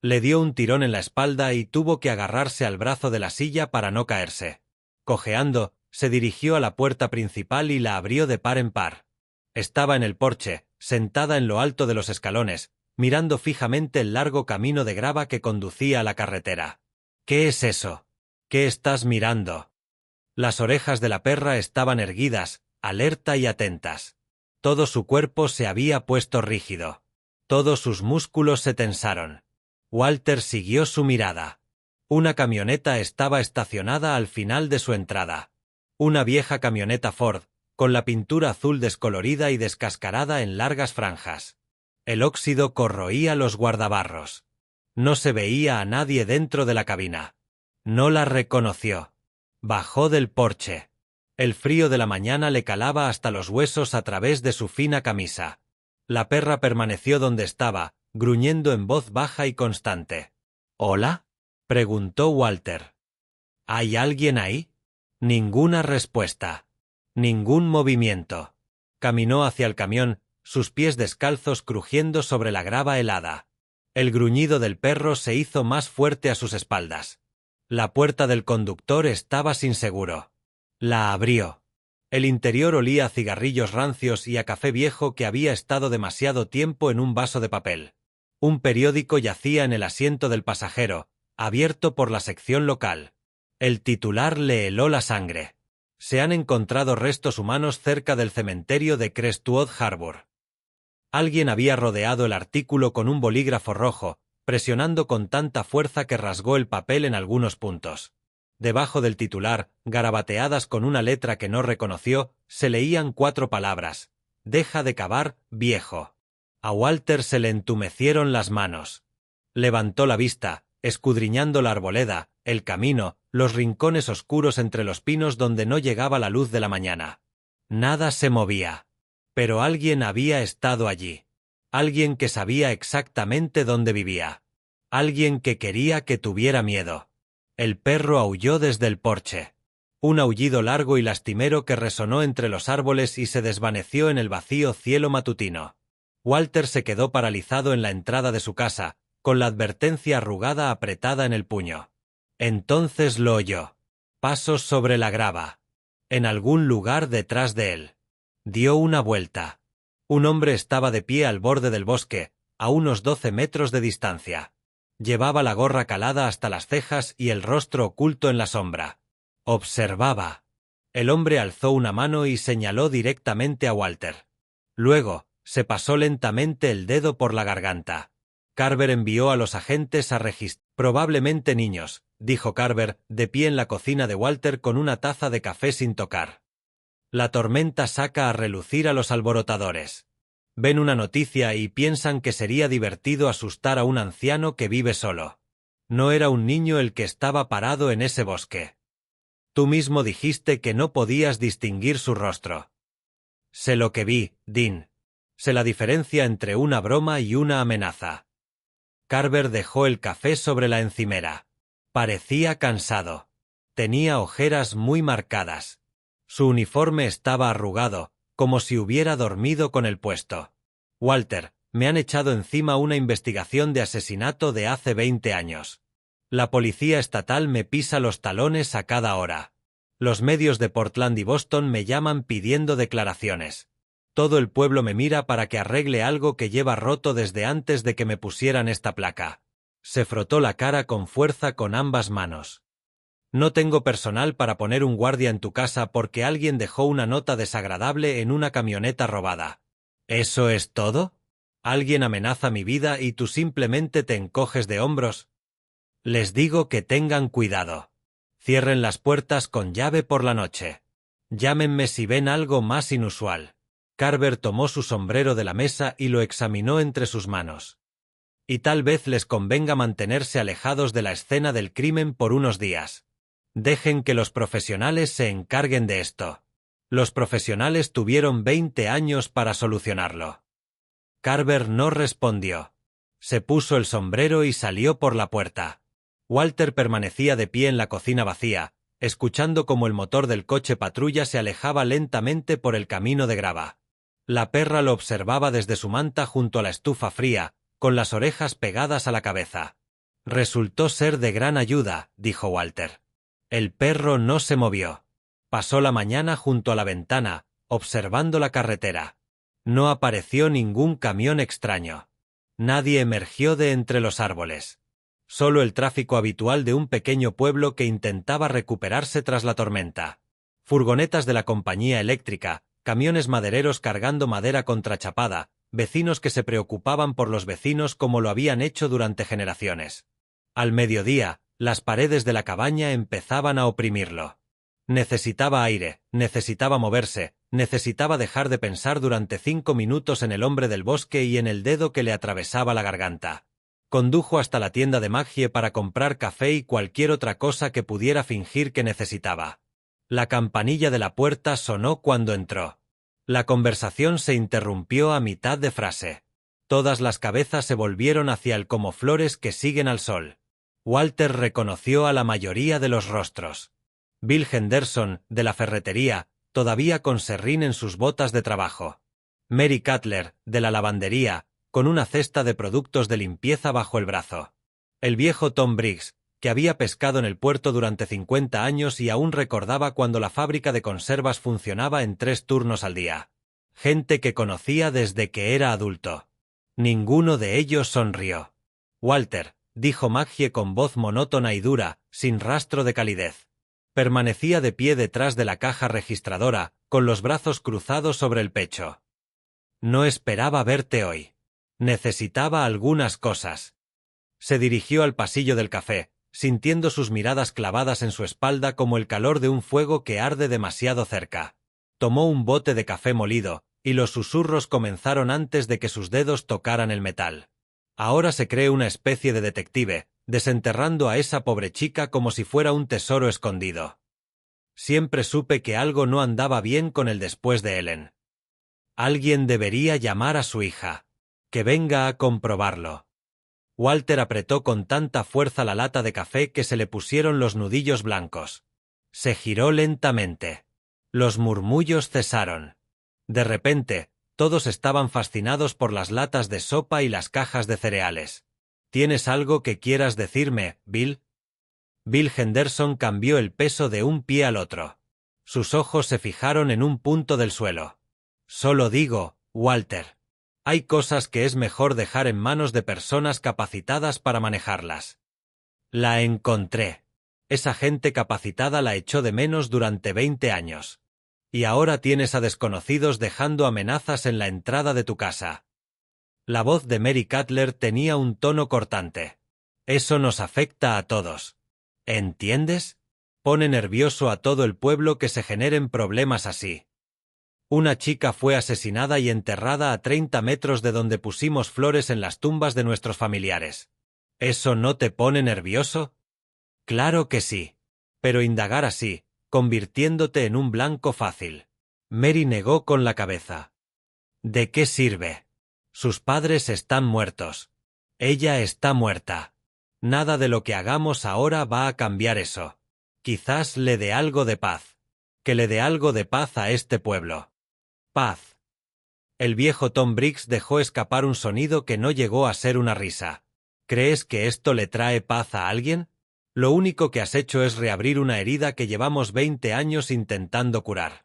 Le dio un tirón en la espalda y tuvo que agarrarse al brazo de la silla para no caerse. Cojeando, se dirigió a la puerta principal y la abrió de par en par. Estaba en el porche, sentada en lo alto de los escalones, mirando fijamente el largo camino de grava que conducía a la carretera. ¿Qué es eso? ¿Qué estás mirando? Las orejas de la perra estaban erguidas, alerta y atentas. Todo su cuerpo se había puesto rígido. Todos sus músculos se tensaron. Walter siguió su mirada. Una camioneta estaba estacionada al final de su entrada. Una vieja camioneta Ford, con la pintura azul descolorida y descascarada en largas franjas. El óxido corroía los guardabarros. No se veía a nadie dentro de la cabina. No la reconoció. Bajó del porche. El frío de la mañana le calaba hasta los huesos a través de su fina camisa. La perra permaneció donde estaba, gruñendo en voz baja y constante. ¿Hola? Preguntó Walter. ¿Hay alguien ahí? Ninguna respuesta. Ningún movimiento. Caminó hacia el camión, sus pies descalzos crujiendo sobre la grava helada. El gruñido del perro se hizo más fuerte a sus espaldas. La puerta del conductor estaba sin seguro. La abrió. El interior olía a cigarrillos rancios y a café viejo que había estado demasiado tiempo en un vaso de papel. Un periódico yacía en el asiento del pasajero, abierto por la sección local. El titular le heló la sangre. Se han encontrado restos humanos cerca del cementerio de Crestwood Harbour. Alguien había rodeado el artículo con un bolígrafo rojo, presionando con tanta fuerza que rasgó el papel en algunos puntos. Debajo del titular, garabateadas con una letra que no reconoció, se leían 4 palabras: «Deja de cavar, viejo». A Walter se le entumecieron las manos. Levantó la vista, escudriñando la arboleda, el camino, los rincones oscuros entre los pinos donde no llegaba la luz de la mañana. Nada se movía. Pero alguien había estado allí. Alguien que sabía exactamente dónde vivía. Alguien que quería que tuviera miedo. El perro aulló desde el porche. Un aullido largo y lastimero que resonó entre los árboles y se desvaneció en el vacío cielo matutino. Walter se quedó paralizado en la entrada de su casa, con la advertencia arrugada apretada en el puño. Entonces lo oyó. Pasos sobre la grava. En algún lugar detrás de él. Dio una vuelta. Un hombre estaba de pie al borde del bosque, a unos 12 metros de distancia. Llevaba la gorra calada hasta las cejas y el rostro oculto en la sombra. Observaba. El hombre alzó una mano y señaló directamente a Walter. Luego, se pasó lentamente el dedo por la garganta. Carver envió a los agentes a registrar. Probablemente niños, dijo Carver, de pie en la cocina de Walter con una taza de café sin tocar. La tormenta saca a relucir a los alborotadores. Ven una noticia y piensan que sería divertido asustar a un anciano que vive solo. No era un niño el que estaba parado en ese bosque. Tú mismo dijiste que no podías distinguir su rostro. Sé lo que vi, Dean. Sé la diferencia entre una broma y una amenaza. Carver dejó el café sobre la encimera. Parecía cansado. Tenía ojeras muy marcadas. Su uniforme estaba arrugado, como si hubiera dormido con el puesto. Walter, me han echado encima una investigación de asesinato de hace 20 años. La policía estatal me pisa los talones a cada hora. Los medios de Portland y Boston me llaman pidiendo declaraciones. Todo el pueblo me mira para que arregle algo que lleva roto desde antes de que me pusieran esta placa. Se frotó la cara con fuerza con ambas manos. No tengo personal para poner un guardia en tu casa porque alguien dejó una nota desagradable en una camioneta robada. ¿Eso es todo? ¿Alguien amenaza mi vida y tú simplemente te encoges de hombros? Les digo que tengan cuidado. Cierren las puertas con llave por la noche. Llámenme si ven algo más inusual. Carver tomó su sombrero de la mesa y lo examinó entre sus manos. Y tal vez les convenga mantenerse alejados de la escena del crimen por unos días. Dejen que los profesionales se encarguen de esto. Los profesionales tuvieron 20 años para solucionarlo. Carver no respondió. Se puso el sombrero y salió por la puerta. Walter permanecía de pie en la cocina vacía, escuchando cómo el motor del coche patrulla se alejaba lentamente por el camino de grava. La perra lo observaba desde su manta junto a la estufa fría, con las orejas pegadas a la cabeza. Resultó ser de gran ayuda, dijo Walter. El perro no se movió. Pasó la mañana junto a la ventana, observando la carretera. No apareció ningún camión extraño. Nadie emergió de entre los árboles. Solo el tráfico habitual de un pequeño pueblo que intentaba recuperarse tras la tormenta. Furgonetas de la compañía eléctrica, camiones madereros cargando madera contrachapada, vecinos que se preocupaban por los vecinos como lo habían hecho durante generaciones. Al mediodía, las paredes de la cabaña empezaban a oprimirlo. Necesitaba aire, necesitaba moverse, necesitaba dejar de pensar durante 5 minutos en el hombre del bosque y en el dedo que le atravesaba la garganta. Condujo hasta la tienda de Maggie para comprar café y cualquier otra cosa que pudiera fingir que necesitaba. La campanilla de la puerta sonó cuando entró. La conversación se interrumpió a mitad de frase. Todas las cabezas se volvieron hacia él como flores que siguen al sol. Walter reconoció a la mayoría de los rostros. Bill Henderson, de la ferretería, todavía con serrín en sus botas de trabajo. Mary Cutler, de la lavandería, con una cesta de productos de limpieza bajo el brazo. El viejo Tom Briggs, que había pescado en el puerto durante 50 años y aún recordaba cuando la fábrica de conservas funcionaba en 3 turnos al día. Gente que conocía desde que era adulto. Ninguno de ellos sonrió. Walter, dijo Maggie con voz monótona y dura, sin rastro de calidez. Permanecía de pie detrás de la caja registradora, con los brazos cruzados sobre el pecho. No esperaba verte hoy. Necesitaba algunas cosas. Se dirigió al pasillo del café, sintiendo sus miradas clavadas en su espalda como el calor de un fuego que arde demasiado cerca. Tomó un bote de café molido, y los susurros comenzaron antes de que sus dedos tocaran el metal. Ahora se cree una especie de detective, desenterrando a esa pobre chica como si fuera un tesoro escondido. Siempre supe que algo no andaba bien con el después de Ellen. Alguien debería llamar a su hija. Que venga a comprobarlo. Walter apretó con tanta fuerza la lata de café que se le pusieron los nudillos blancos. Se giró lentamente. Los murmullos cesaron. De repente, todos estaban fascinados por las latas de sopa y las cajas de cereales. ¿Tienes algo que quieras decirme, Bill? Bill Henderson cambió el peso de un pie al otro. Sus ojos se fijaron en un punto del suelo. Solo digo, Walter. Hay cosas que es mejor dejar en manos de personas capacitadas para manejarlas. La encontré. Esa gente capacitada la echó de menos durante 20 años. Y ahora tienes a desconocidos dejando amenazas en la entrada de tu casa. La voz de Mary Cutler tenía un tono cortante. Eso nos afecta a todos. ¿Entiendes? Pone nervioso a todo el pueblo que se generen problemas así. Una chica fue asesinada y enterrada a 30 metros de donde pusimos flores en las tumbas de nuestros familiares. ¿Eso no te pone nervioso? Claro que sí. Pero indagar así, convirtiéndote en un blanco fácil. Mary negó con la cabeza. ¿De qué sirve? Sus padres están muertos. Ella está muerta. Nada de lo que hagamos ahora va a cambiar eso. Quizás le dé algo de paz. Que le dé algo de paz a este pueblo. Paz. El viejo Tom Briggs dejó escapar un sonido que no llegó a ser una risa. ¿Crees que esto le trae paz a alguien? Lo único que has hecho es reabrir una herida que llevamos 20 años intentando curar.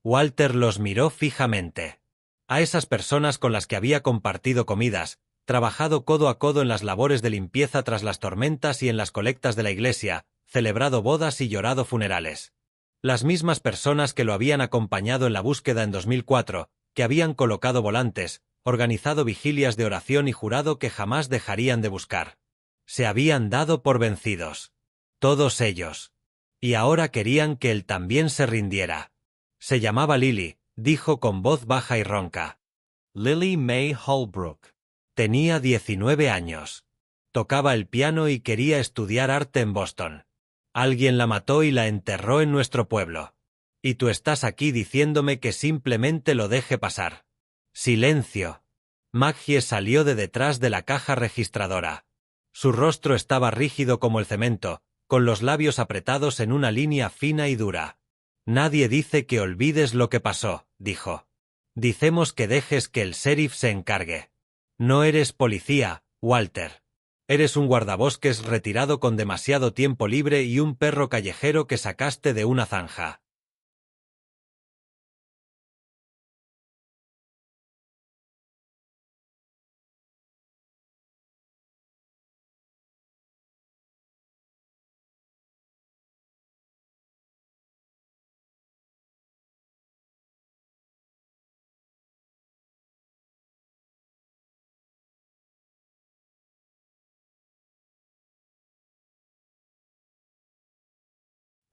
Walter los miró fijamente. A esas personas con las que había compartido comidas, trabajado codo a codo en las labores de limpieza tras las tormentas y en las colectas de la iglesia, celebrado bodas y llorado funerales. Las mismas personas que lo habían acompañado en la búsqueda en 2004, que habían colocado volantes, organizado vigilias de oración y jurado que jamás dejarían de buscar. Se habían dado por vencidos. Todos ellos. Y ahora querían que él también se rindiera. Se llamaba Lily, dijo con voz baja y ronca. Lily May Holbrook. Tenía 19 años. Tocaba el piano y quería estudiar arte en Boston. Alguien la mató y la enterró en nuestro pueblo. Y tú estás aquí diciéndome que simplemente lo deje pasar. Silencio. Maggie salió de detrás de la caja registradora. Su rostro estaba rígido como el cemento, con los labios apretados en una línea fina y dura. Nadie dice que olvides lo que pasó, dijo. Dicemos que dejes que el sheriff se encargue. No eres policía, Walter. Eres un guardabosques retirado con demasiado tiempo libre y un perro callejero que sacaste de una zanja.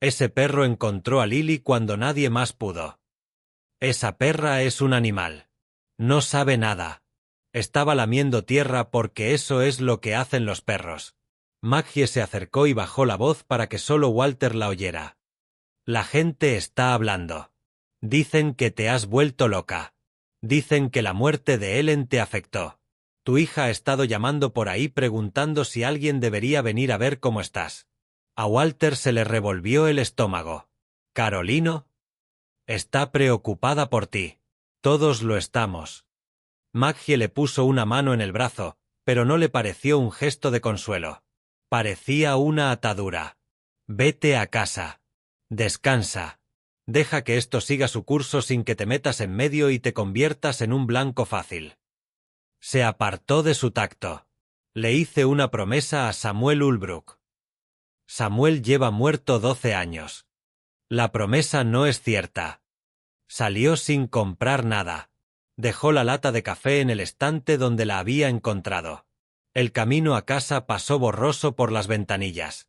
Ese perro encontró a Lily cuando nadie más pudo. Esa perra es un animal. No sabe nada. Estaba lamiendo tierra porque eso es lo que hacen los perros. Maggie se acercó y bajó la voz para que solo Walter la oyera. La gente está hablando. Dicen que te has vuelto loca. Dicen que la muerte de Ellen te afectó. Tu hija ha estado llamando por ahí preguntando si alguien debería venir a ver cómo estás. A Walter se le revolvió el estómago. ¿Carolino? Está preocupada por ti. Todos lo estamos. Maggie le puso una mano en el brazo, pero no le pareció un gesto de consuelo. Parecía una atadura. Vete a casa. Descansa. Deja que esto siga su curso sin que te metas en medio y te conviertas en un blanco fácil. Se apartó de su tacto. Le hice una promesa a Samuel Ulbrook. Samuel lleva muerto 12 años. La promesa no es cierta. Salió sin comprar nada. Dejó la lata de café en el estante donde la había encontrado. El camino a casa pasó borroso por las ventanillas.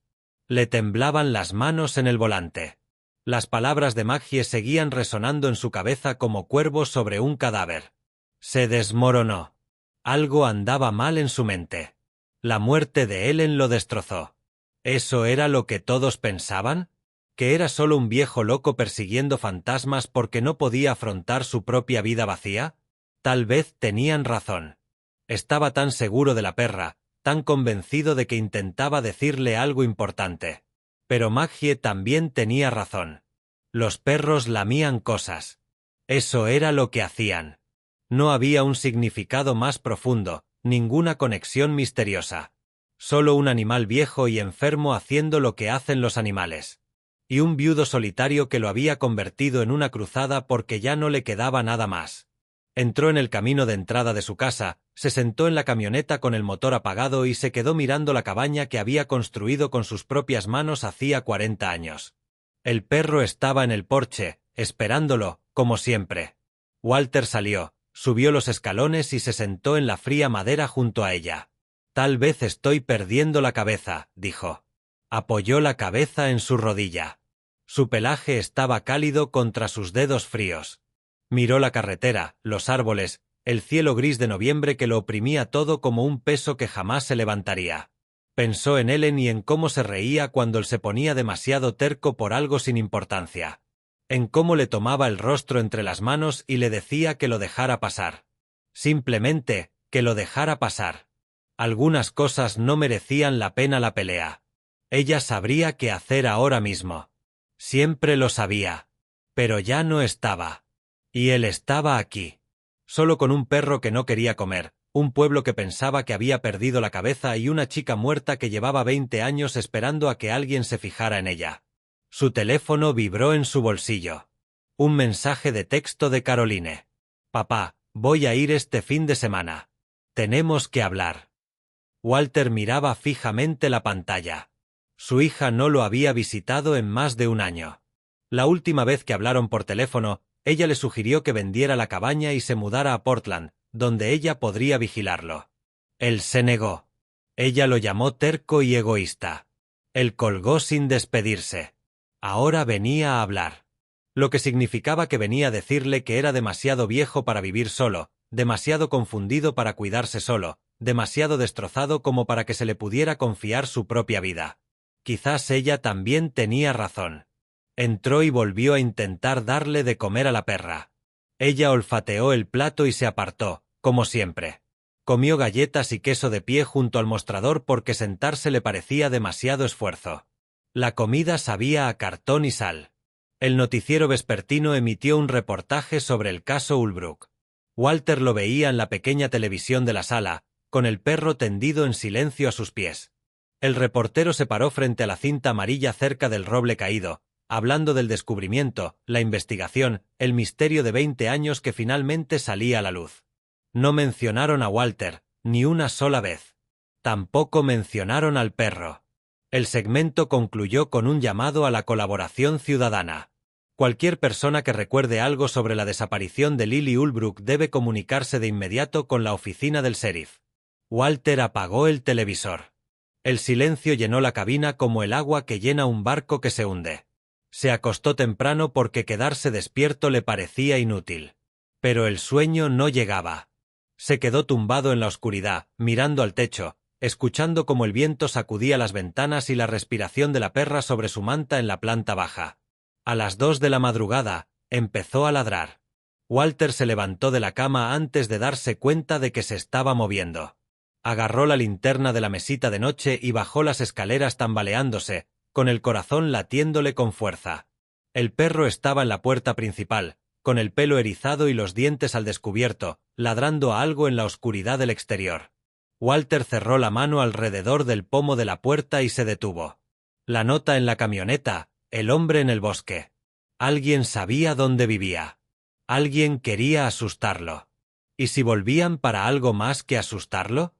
Le temblaban las manos en el volante. Las palabras de Maggie seguían resonando en su cabeza como cuervos sobre un cadáver. Se desmoronó. Algo andaba mal en su mente. La muerte de Ellen lo destrozó. ¿Eso era lo que todos pensaban? ¿Que era solo un viejo loco persiguiendo fantasmas porque no podía afrontar su propia vida vacía? Tal vez tenían razón. Estaba tan seguro de la perra, tan convencido de que intentaba decirle algo importante. Pero Maggie también tenía razón. Los perros lamían cosas. Eso era lo que hacían. No había un significado más profundo, ninguna conexión misteriosa. Solo un animal viejo y enfermo haciendo lo que hacen los animales. Y un viudo solitario que lo había convertido en una cruzada porque ya no le quedaba nada más. Entró en el camino de entrada de su casa, se sentó en la camioneta con el motor apagado y se quedó mirando la cabaña que había construido con sus propias manos hacía 40 años. El perro estaba en el porche, esperándolo, como siempre. Walter salió, subió los escalones y se sentó en la fría madera junto a ella. Tal vez estoy perdiendo la cabeza, dijo. Apoyó la cabeza en su rodilla. Su pelaje estaba cálido contra sus dedos fríos. Miró la carretera, los árboles, el cielo gris de noviembre que lo oprimía todo como un peso que jamás se levantaría. Pensó en Ellen y en cómo se reía cuando él se ponía demasiado terco por algo sin importancia. En cómo le tomaba el rostro entre las manos y le decía que lo dejara pasar. Simplemente, que lo dejara pasar. Algunas cosas no merecían la pena la pelea. Ella sabría qué hacer ahora mismo. Siempre lo sabía. Pero ya no estaba. Y él estaba aquí. Solo con un perro que no quería comer, un pueblo que pensaba que había perdido la cabeza y una chica muerta que llevaba 20 años esperando a que alguien se fijara en ella. Su teléfono vibró en su bolsillo. Un mensaje de texto de Caroline. Papá, voy a ir este fin de semana. Tenemos que hablar. Walter miraba fijamente la pantalla. Su hija no lo había visitado en más de un año. La última vez que hablaron por teléfono, ella le sugirió que vendiera la cabaña y se mudara a Portland, donde ella podría vigilarlo. Él se negó. Ella lo llamó terco y egoísta. Él colgó sin despedirse. Ahora venía a hablar. Lo que significaba que venía a decirle que era demasiado viejo para vivir solo, demasiado confundido para cuidarse solo, demasiado destrozado como para que se le pudiera confiar su propia vida. Quizás ella también tenía razón. Entró y volvió a intentar darle de comer a la perra. Ella olfateó el plato y se apartó, como siempre. Comió galletas y queso de pie junto al mostrador porque sentarse le parecía demasiado esfuerzo. La comida sabía a cartón y sal. El noticiero vespertino emitió un reportaje sobre el caso Ulbrook. Walter lo veía en la pequeña televisión de la sala, con el perro tendido en silencio a sus pies. El reportero se paró frente a la cinta amarilla cerca del roble caído, hablando del descubrimiento, la investigación, el misterio de 20 años que finalmente salía a la luz. No mencionaron a Walter, ni una sola vez. Tampoco mencionaron al perro. El segmento concluyó con un llamado a la colaboración ciudadana. Cualquier persona que recuerde algo sobre la desaparición de Lily Ulbrook debe comunicarse de inmediato con la oficina del sheriff. Walter apagó el televisor. El silencio llenó la cabina como el agua que llena un barco que se hunde. Se acostó temprano porque quedarse despierto le parecía inútil. Pero el sueño no llegaba. Se quedó tumbado en la oscuridad, mirando al techo, escuchando cómo el viento sacudía las ventanas y la respiración de la perra sobre su manta en la planta baja. A las 2 de la madrugada, empezó a ladrar. Walter se levantó de la cama antes de darse cuenta de que se estaba moviendo. Agarró la linterna de la mesita de noche y bajó las escaleras tambaleándose, con el corazón latiéndole con fuerza. El perro estaba en la puerta principal, con el pelo erizado y los dientes al descubierto, ladrando a algo en la oscuridad del exterior. Walter cerró la mano alrededor del pomo de la puerta y se detuvo. La nota en la camioneta, el hombre en el bosque. Alguien sabía dónde vivía. Alguien quería asustarlo. ¿Y si volvían para algo más que asustarlo?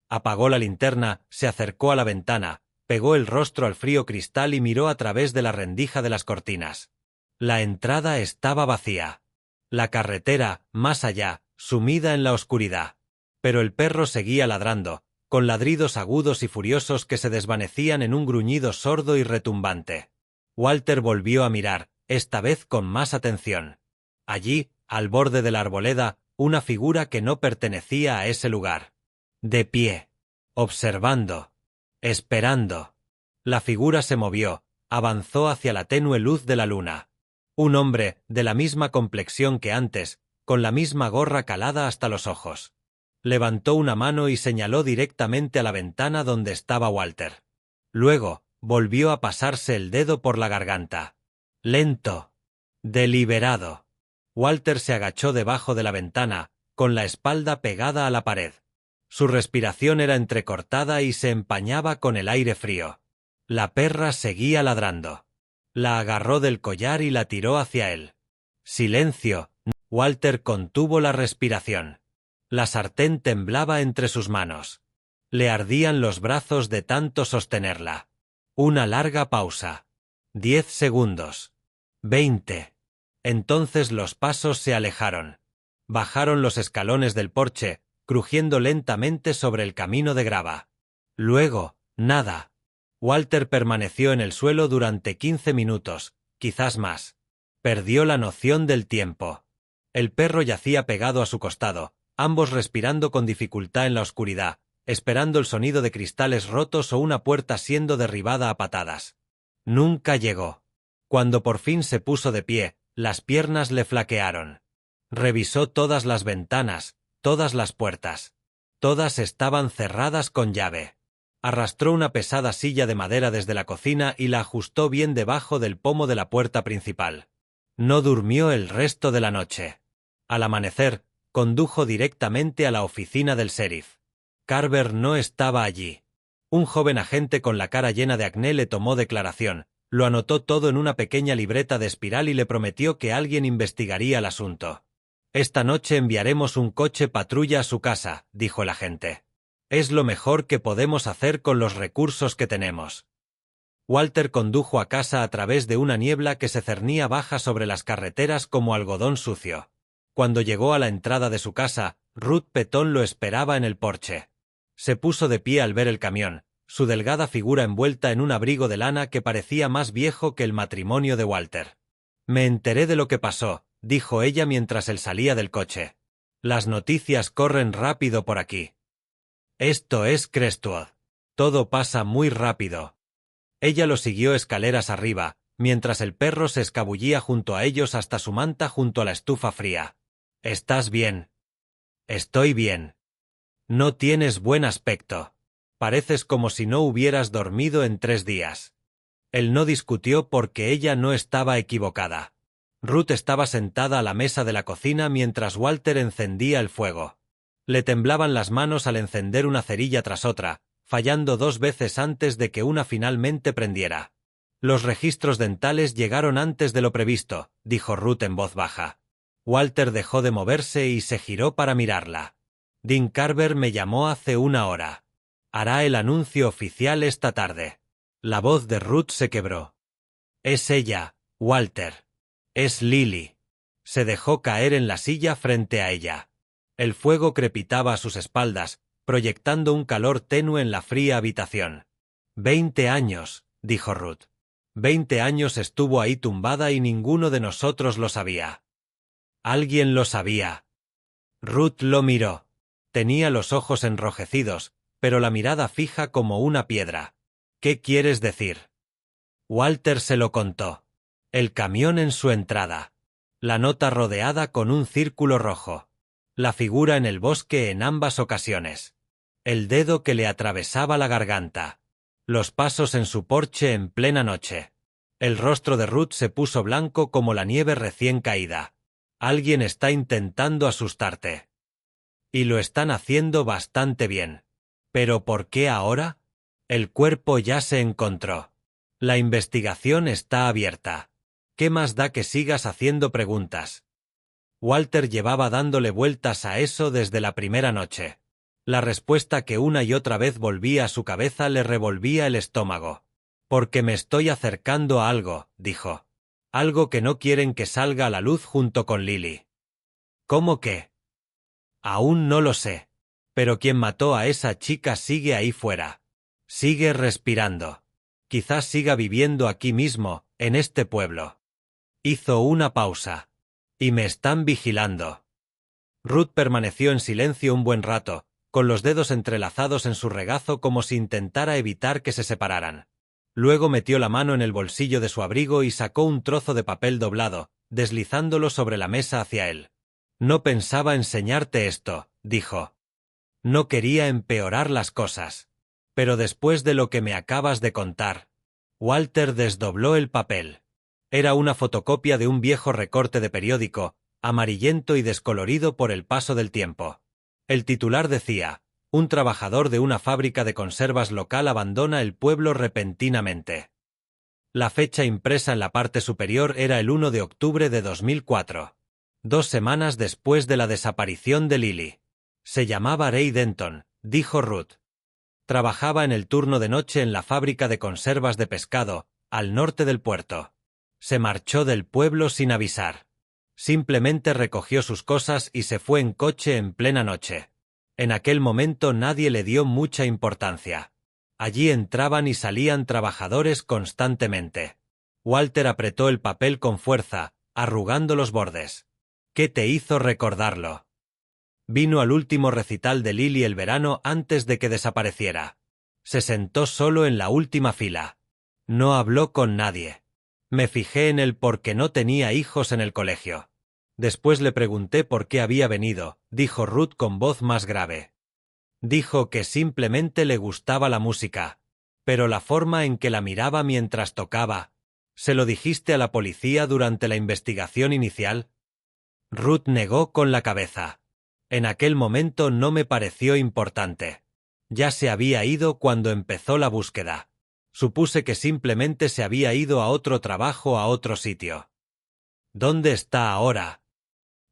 Apagó la linterna, se acercó a la ventana, pegó el rostro al frío cristal y miró a través de la rendija de las cortinas. La entrada estaba vacía. La carretera, más allá, sumida en la oscuridad. Pero el perro seguía ladrando, con ladridos agudos y furiosos que se desvanecían en un gruñido sordo y retumbante. Walter volvió a mirar, esta vez con más atención. Allí, al borde de la arboleda, una figura que no pertenecía a ese lugar. De pie. Observando. Esperando. La figura se movió, avanzó hacia la tenue luz de la luna. Un hombre, de la misma complexión que antes, con la misma gorra calada hasta los ojos. Levantó una mano y señaló directamente a la ventana donde estaba Walter. Luego, volvió a pasarse el dedo por la garganta. Lento. Deliberado. Walter se agachó debajo de la ventana, con la espalda pegada a la pared. Su respiración era entrecortada y se empañaba con el aire frío. La perra seguía ladrando. La agarró del collar y la tiró hacia él. Silencio. Walter contuvo la respiración. La sartén temblaba entre sus manos. Le ardían los brazos de tanto sostenerla. Una larga pausa. 10 segundos. 20. Entonces los pasos se alejaron. Bajaron los escalones del porche, crujiendo lentamente sobre el camino de grava. Luego, nada. Walter permaneció en el suelo durante 15 minutos, quizás más. Perdió la noción del tiempo. El perro yacía pegado a su costado, ambos respirando con dificultad en la oscuridad, esperando el sonido de cristales rotos o una puerta siendo derribada a patadas. Nunca llegó. Cuando por fin se puso de pie, las piernas le flaquearon. Revisó todas las ventanas, todas las puertas. Todas estaban cerradas con llave. Arrastró una pesada silla de madera desde la cocina y la ajustó bien debajo del pomo de la puerta principal. No durmió el resto de la noche. Al amanecer, condujo directamente a la oficina del sheriff. Carver no estaba allí. Un joven agente con la cara llena de acné le tomó declaración, lo anotó todo en una pequeña libreta de espiral y le prometió que alguien investigaría el asunto. «Esta noche enviaremos un coche patrulla a su casa», dijo el agente. «Es lo mejor que podemos hacer con los recursos que tenemos». Walter condujo a casa a través de una niebla que se cernía baja sobre las carreteras como algodón sucio. Cuando llegó a la entrada de su casa, Ruth Petón lo esperaba en el porche. Se puso de pie al ver el camión, su delgada figura envuelta en un abrigo de lana que parecía más viejo que el matrimonio de Walter. «Me enteré de lo que pasó», dijo ella mientras él salía del coche. «Las noticias corren rápido por aquí. Esto es Crestwood. Todo pasa muy rápido». Ella lo siguió escaleras arriba, mientras el perro se escabullía junto a ellos hasta su manta junto a la estufa fría. «¿Estás bien?» «Estoy bien». «No tienes buen aspecto. Pareces como si no hubieras dormido en 3 días». Él no discutió porque ella no estaba equivocada. Ruth estaba sentada a la mesa de la cocina mientras Walter encendía el fuego. Le temblaban las manos al encender una cerilla tras otra, fallando 2 veces antes de que una finalmente prendiera. «Los registros dentales llegaron antes de lo previsto», dijo Ruth en voz baja. Walter dejó de moverse y se giró para mirarla. «Dean Carver me llamó hace 1 hora. Hará el anuncio oficial esta tarde». La voz de Ruth se quebró. «Es ella, Walter. Es Lily». Se dejó caer en la silla frente a ella. El fuego crepitaba a sus espaldas, proyectando un calor tenue en la fría habitación. 20 años, dijo Ruth. 20 años estuvo ahí tumbada y ninguno de nosotros lo sabía. Alguien lo sabía. Ruth lo miró. Tenía los ojos enrojecidos, pero la mirada fija como una piedra. «¿Qué quieres decir?» Walter se lo contó. El camión en su entrada. La nota rodeada con un círculo rojo. La figura en el bosque en ambas ocasiones. El dedo que le atravesaba la garganta. Los pasos en su porche en plena noche. El rostro de Ruth se puso blanco como la nieve recién caída. «Alguien está intentando asustarte. Y lo están haciendo bastante bien. ¿Pero por qué ahora?» El cuerpo ya se encontró. La investigación está abierta. ¿Qué más da que sigas haciendo preguntas? Walter llevaba dándole vueltas a eso desde la primera noche. La respuesta que una y otra vez volvía a su cabeza le revolvía el estómago. «Porque me estoy acercando a algo», dijo. «Algo que no quieren que salga a la luz junto con Lily». «¿Cómo qué?» «Aún no lo sé. Pero quien mató a esa chica sigue ahí fuera. Sigue respirando. Quizás siga viviendo aquí mismo, en este pueblo». Hizo una pausa. «Y me están vigilando». Ruth permaneció en silencio un buen rato, con los dedos entrelazados en su regazo como si intentara evitar que se separaran. Luego metió la mano en el bolsillo de su abrigo y sacó un trozo de papel doblado, deslizándolo sobre la mesa hacia él. «No pensaba enseñarte esto», dijo. «No quería empeorar las cosas. Pero después de lo que me acabas de contar». Walter desdobló el papel. Era una fotocopia de un viejo recorte de periódico, amarillento y descolorido por el paso del tiempo. El titular decía: «Un trabajador de una fábrica de conservas local abandona el pueblo repentinamente». La fecha impresa en la parte superior era el 1 de octubre de 2004. 2 semanas después de la desaparición de Lily. «Se llamaba Ray Denton», dijo Ruth. «Trabajaba en el turno de noche en la fábrica de conservas de pescado, al norte del puerto. Se marchó del pueblo sin avisar. Simplemente recogió sus cosas y se fue en coche en plena noche. En aquel momento nadie le dio mucha importancia. Allí entraban y salían trabajadores constantemente». Walter apretó el papel con fuerza, arrugando los bordes. «¿Qué te hizo recordarlo?» «Vino al último recital de Lily el verano antes de que desapareciera. Se sentó solo en la última fila. No habló con nadie. Me fijé en él porque no tenía hijos en el colegio. Después le pregunté por qué había venido», dijo Ruth con voz más grave. «Dijo que simplemente le gustaba la música. Pero la forma en que la miraba mientras tocaba». «¿Se lo dijiste a la policía durante la investigación inicial?» Ruth negó con la cabeza. «En aquel momento no me pareció importante. Ya se había ido cuando empezó la búsqueda. Supuse que simplemente se había ido a otro trabajo a otro sitio». «¿Dónde está ahora?»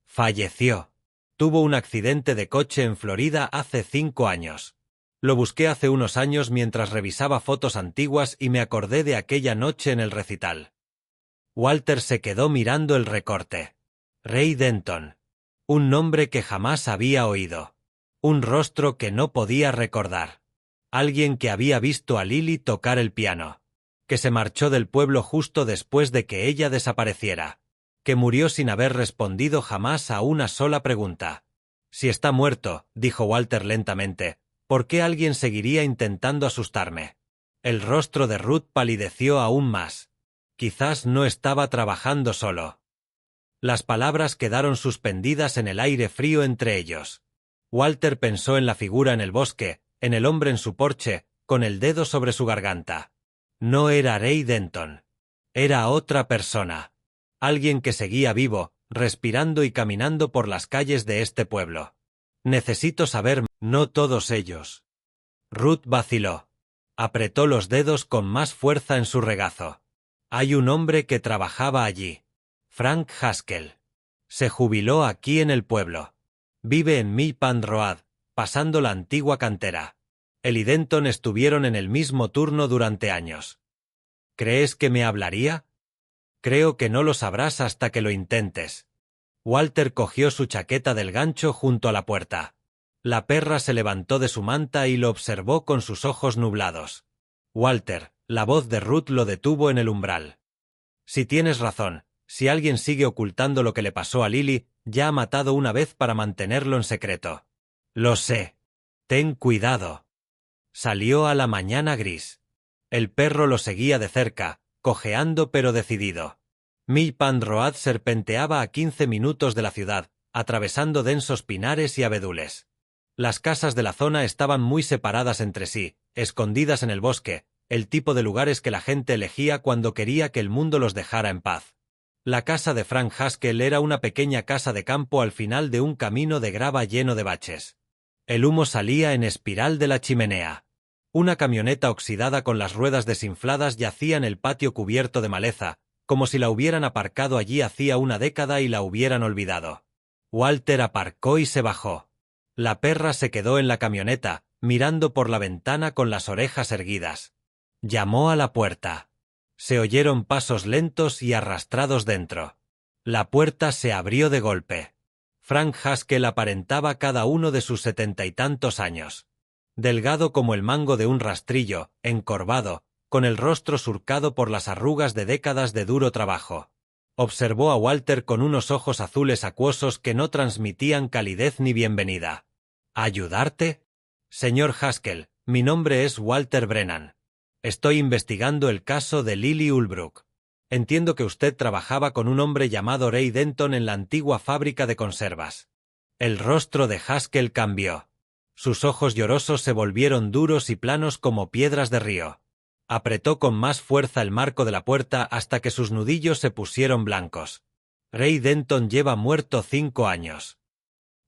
«Falleció. Tuvo un accidente de coche en Florida hace 5 años. Lo busqué hace unos años mientras revisaba fotos antiguas y me acordé de aquella noche en el recital». Walter se quedó mirando el recorte. Ray Denton. Un nombre que jamás había oído. Un rostro que no podía recordar. Alguien que había visto a Lily tocar el piano. Que se marchó del pueblo justo después de que ella desapareciera. Que murió sin haber respondido jamás a una sola pregunta. «Si está muerto», dijo Walter lentamente, «¿por qué alguien seguiría intentando asustarme?» El rostro de Ruth palideció aún más. Quizás no estaba trabajando solo. Las palabras quedaron suspendidas en el aire frío entre ellos. Walter pensó en la figura en el bosque, en el hombre en su porche, con el dedo sobre su garganta. No era Ray Denton. Era otra persona. Alguien que seguía vivo, respirando y caminando por las calles de este pueblo. «Necesito saber». «No todos ellos». Ruth vaciló. Apretó los dedos con más fuerza en su regazo. «Hay un hombre que trabajaba allí. Frank Haskell. Se jubiló aquí en el pueblo. Vive en Mill Pond Road, pasando la antigua cantera. Él y Denton estuvieron en el mismo turno durante años. ¿Crees que me hablaría?» «Creo que no lo sabrás hasta que lo intentes». Walter cogió su chaqueta del gancho junto a la puerta. La perra se levantó de su manta y lo observó con sus ojos nublados. «Walter», la voz de Ruth lo detuvo en el umbral. «Si tienes razón, si alguien sigue ocultando lo que le pasó a Lily, ya ha matado una vez para mantenerlo en secreto». «Lo sé. Ten cuidado». Salió a la mañana gris. El perro lo seguía de cerca, cojeando pero decidido. Mill Pond Road serpenteaba a 15 minutos de la ciudad, atravesando densos pinares y abedules. Las casas de la zona estaban muy separadas entre sí, escondidas en el bosque, el tipo de lugares que la gente elegía cuando quería que el mundo los dejara en paz. La casa de Frank Haskell era una pequeña casa de campo al final de un camino de grava lleno de baches. El humo salía en espiral de la chimenea. Una camioneta oxidada con las ruedas desinfladas yacía en el patio cubierto de maleza, como si la hubieran aparcado allí hacía una década y la hubieran olvidado. Walter aparcó y se bajó. La perra se quedó en la camioneta, mirando por la ventana con las orejas erguidas. Llamó a la puerta. Se oyeron pasos lentos y arrastrados dentro. La puerta se abrió de golpe. Frank Haskell aparentaba cada uno de sus 70 y tantos años. Delgado como el mango de un rastrillo, encorvado, con el rostro surcado por las arrugas de décadas de duro trabajo. Observó a Walter con unos ojos azules acuosos que no transmitían calidez ni bienvenida. ¿Ayudarte? Señor Haskell, mi nombre es Walter Brennan. Estoy investigando el caso de Lily Ulbrook. Entiendo que usted trabajaba con un hombre llamado Ray Denton en la antigua fábrica de conservas. El rostro de Haskell cambió. Sus ojos llorosos se volvieron duros y planos como piedras de río. Apretó con más fuerza el marco de la puerta hasta que sus nudillos se pusieron blancos. Ray Denton lleva muerto 5 años.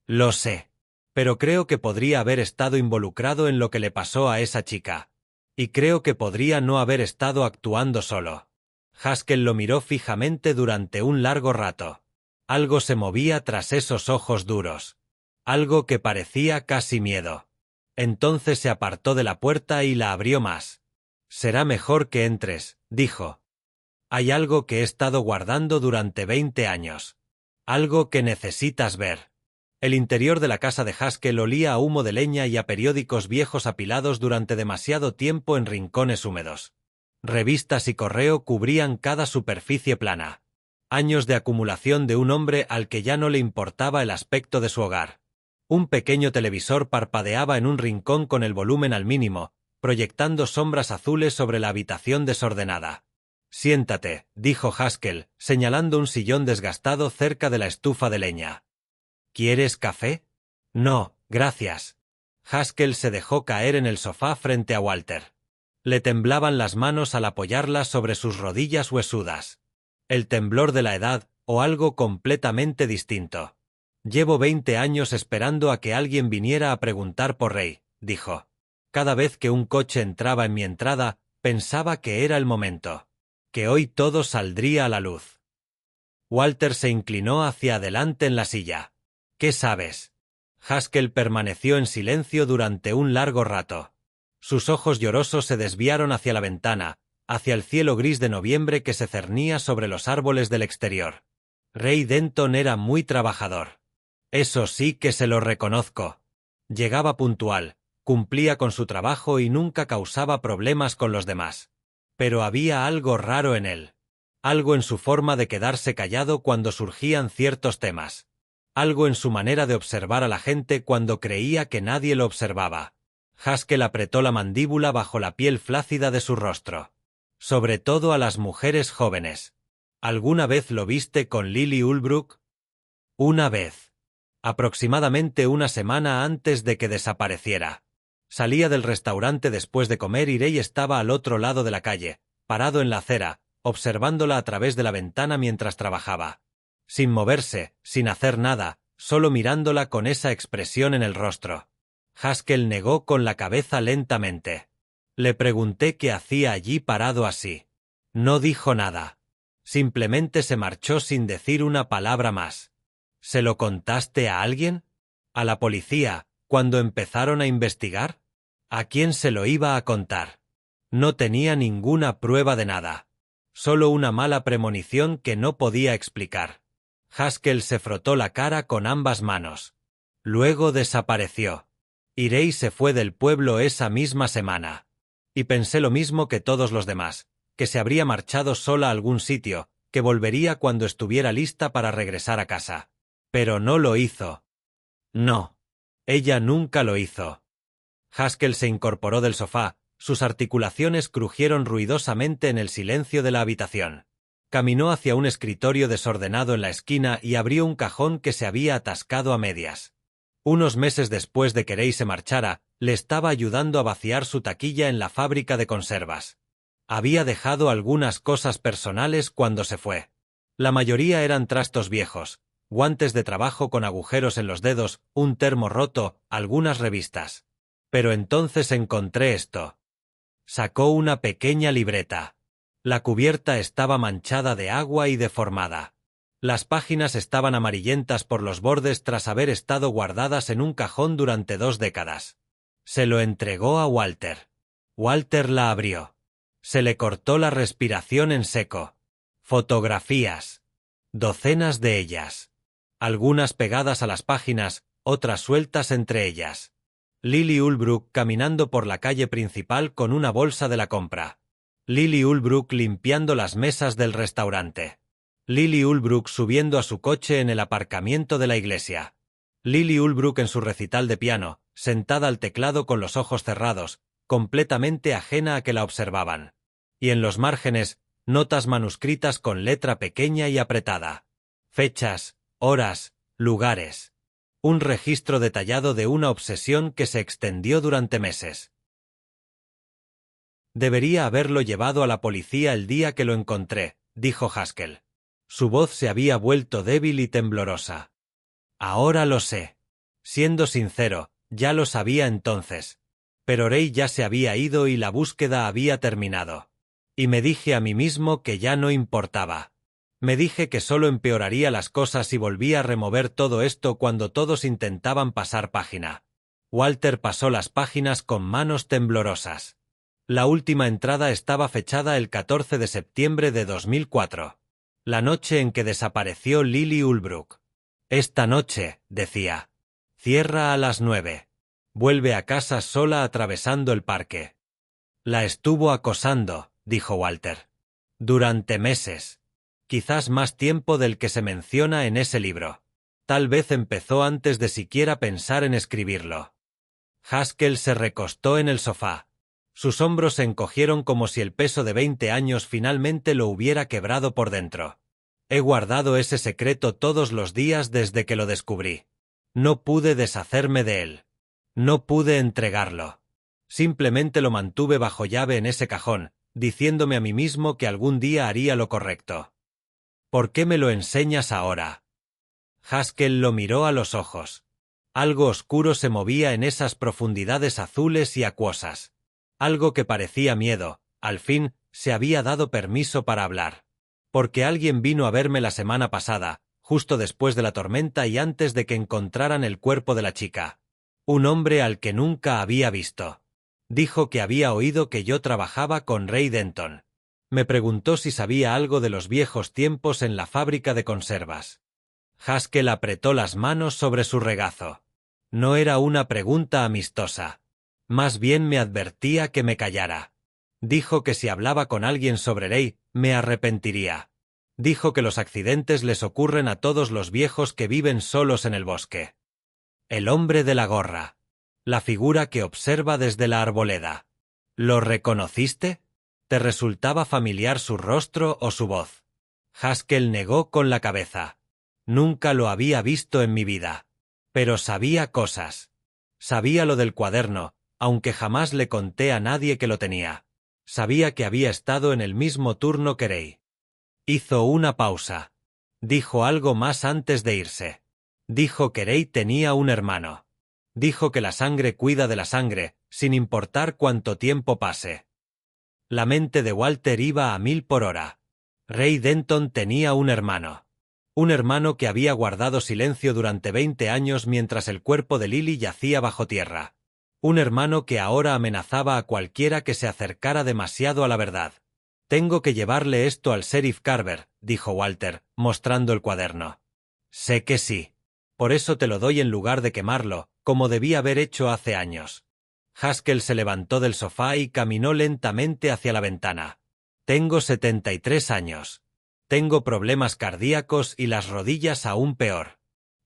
Lo sé. Pero creo que podría haber estado involucrado en lo que le pasó a esa chica. Y creo que podría no haber estado actuando solo. Haskell lo miró fijamente durante un largo rato. Algo se movía tras esos ojos duros. Algo que parecía casi miedo. Entonces se apartó de la puerta y la abrió más. «Será mejor que entres», dijo. «Hay algo que he estado guardando durante 20 años. Algo que necesitas ver». El interior de la casa de Haskell olía a humo de leña y a periódicos viejos apilados durante demasiado tiempo en rincones húmedos. Revistas y correo cubrían cada superficie plana. Años de acumulación de un hombre al que ya no le importaba el aspecto de su hogar. Un pequeño televisor parpadeaba en un rincón con el volumen al mínimo, proyectando sombras azules sobre la habitación desordenada. «Siéntate», dijo Haskell, señalando un sillón desgastado cerca de la estufa de leña. «¿Quieres café?» «No, gracias». Haskell se dejó caer en el sofá frente a Walter. Le temblaban las manos al apoyarlas sobre sus rodillas huesudas. El temblor de la edad, o algo completamente distinto. «Llevo 20 años esperando a que alguien viniera a preguntar por Ray», dijo. «Cada vez que un coche entraba en mi entrada, pensaba que era el momento. Que hoy todo saldría a la luz». Walter se inclinó hacia adelante en la silla. «¿Qué sabes?» Haskell permaneció en silencio durante un largo rato. Sus ojos llorosos se desviaron hacia la ventana, hacia el cielo gris de noviembre que se cernía sobre los árboles del exterior. Ray Denton era muy trabajador. Eso sí que se lo reconozco. Llegaba puntual, cumplía con su trabajo y nunca causaba problemas con los demás. Pero había algo raro en él. Algo en su forma de quedarse callado cuando surgían ciertos temas. Algo en su manera de observar a la gente cuando creía que nadie lo observaba. Haskell apretó la mandíbula bajo la piel flácida de su rostro. «Sobre todo a las mujeres jóvenes. ¿Alguna vez lo viste con Lily Ulbrook?» «Una vez. Aproximadamente una semana antes de que desapareciera. Salía del restaurante después de comer y Ray estaba al otro lado de la calle, parado en la acera, observándola a través de la ventana mientras trabajaba. Sin moverse, sin hacer nada, solo mirándola con esa expresión en el rostro». Haskell negó con la cabeza lentamente. Le pregunté qué hacía allí parado así. No dijo nada. Simplemente se marchó sin decir una palabra más. ¿Se lo contaste a alguien? ¿A la policía, cuando empezaron a investigar? ¿A quién se lo iba a contar? No tenía ninguna prueba de nada. Solo una mala premonición que no podía explicar. Haskell se frotó la cara con ambas manos. Luego desapareció. Ray se fue del pueblo esa misma semana. Y pensé lo mismo que todos los demás, que se habría marchado sola a algún sitio, que volvería cuando estuviera lista para regresar a casa. Pero no lo hizo. No. Ella nunca lo hizo. Haskell se incorporó del sofá, sus articulaciones crujieron ruidosamente en el silencio de la habitación. Caminó hacia un escritorio desordenado en la esquina y abrió un cajón que se había atascado a medias. Unos meses después de que Ray se marchara, le estaba ayudando a vaciar su taquilla en la fábrica de conservas. Había dejado algunas cosas personales cuando se fue. La mayoría eran trastos viejos, guantes de trabajo con agujeros en los dedos, un termo roto, algunas revistas. Pero entonces encontré esto. Sacó una pequeña libreta. La cubierta estaba manchada de agua y deformada. Las páginas estaban amarillentas por los bordes tras haber estado guardadas en un cajón durante 2 décadas. Se lo entregó a Walter. Walter la abrió. Se le cortó la respiración en seco. Fotografías. Docenas de ellas. Algunas pegadas a las páginas, otras sueltas entre ellas. Lily Ulbrook caminando por la calle principal con una bolsa de la compra. Lily Ulbrook limpiando las mesas del restaurante. Lily Ulbrook subiendo a su coche en el aparcamiento de la iglesia. Lily Ulbrook en su recital de piano, sentada al teclado con los ojos cerrados, completamente ajena a que la observaban. Y en los márgenes, notas manuscritas con letra pequeña y apretada. Fechas, horas, lugares. Un registro detallado de una obsesión que se extendió durante meses. Debería haberlo llevado a la policía el día que lo encontré, dijo Haskell. Su voz se había vuelto débil y temblorosa. Ahora lo sé. Siendo sincero, ya lo sabía entonces. Pero Ray ya se había ido y la búsqueda había terminado. Y me dije a mí mismo que ya no importaba. Me dije que solo empeoraría las cosas si volvía a remover todo esto cuando todos intentaban pasar página. Walter pasó las páginas con manos temblorosas. La última entrada estaba fechada el 14 de septiembre de 2004. La noche en que desapareció Lily Ulbrook. Esta noche, decía. Cierra a las 9. Vuelve a casa sola atravesando el parque. La estuvo acosando, dijo Walter. Durante meses. Quizás más tiempo del que se menciona en ese libro. Tal vez empezó antes de siquiera pensar en escribirlo. Haskell se recostó en el sofá. Sus hombros se encogieron como si el peso de 20 años finalmente lo hubiera quebrado por dentro. He guardado ese secreto todos los días desde que lo descubrí. No pude deshacerme de él. No pude entregarlo. Simplemente lo mantuve bajo llave en ese cajón, diciéndome a mí mismo que algún día haría lo correcto. ¿Por qué me lo enseñas ahora? Haskell lo miró a los ojos. Algo oscuro se movía en esas profundidades azules y acuosas. Algo que parecía miedo, al fin, se había dado permiso para hablar. Porque alguien vino a verme la semana pasada, justo después de la tormenta y antes de que encontraran el cuerpo de la chica. Un hombre al que nunca había visto. Dijo que había oído que yo trabajaba con Ray Denton. Me preguntó si sabía algo de los viejos tiempos en la fábrica de conservas. Haskell apretó las manos sobre su regazo. No era una pregunta amistosa. Más bien me advertía que me callara. Dijo que si hablaba con alguien sobre Ray, me arrepentiría. Dijo que los accidentes les ocurren a todos los viejos que viven solos en el bosque. El hombre de la gorra. La figura que observa desde la arboleda. ¿Lo reconociste? ¿Te resultaba familiar su rostro o su voz? Haskell negó con la cabeza. Nunca lo había visto en mi vida. Pero sabía cosas. Sabía lo del cuaderno, aunque jamás le conté a nadie que lo tenía. Sabía que había estado en el mismo turno que Ray. Hizo una pausa. Dijo algo más antes de irse. Dijo que Ray tenía un hermano. Dijo que la sangre cuida de la sangre, sin importar cuánto tiempo pase. La mente de Walter iba a 1000 por hora. Ray Denton tenía un hermano. Un hermano que había guardado silencio durante 20 años mientras el cuerpo de Lily yacía bajo tierra. Un hermano que ahora amenazaba a cualquiera que se acercara demasiado a la verdad. Tengo que llevarle esto al sheriff Carver, dijo Walter, mostrando el cuaderno. Sé que sí. Por eso te lo doy en lugar de quemarlo, como debí haber hecho hace años. Haskell se levantó del sofá y caminó lentamente hacia la ventana. Tengo 73 años. Tengo problemas cardíacos y las rodillas aún peor.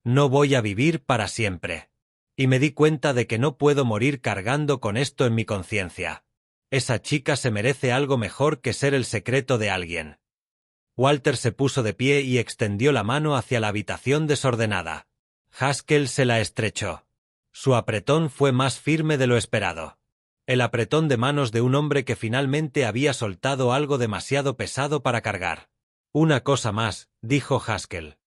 No voy a vivir para siempre. Y me di cuenta de que no puedo morir cargando con esto en mi conciencia. Esa chica se merece algo mejor que ser el secreto de alguien. Walter se puso de pie y extendió la mano hacia la habitación desordenada. Haskell se la estrechó. Su apretón fue más firme de lo esperado. El apretón de manos de un hombre que finalmente había soltado algo demasiado pesado para cargar. Una cosa más, dijo Haskell.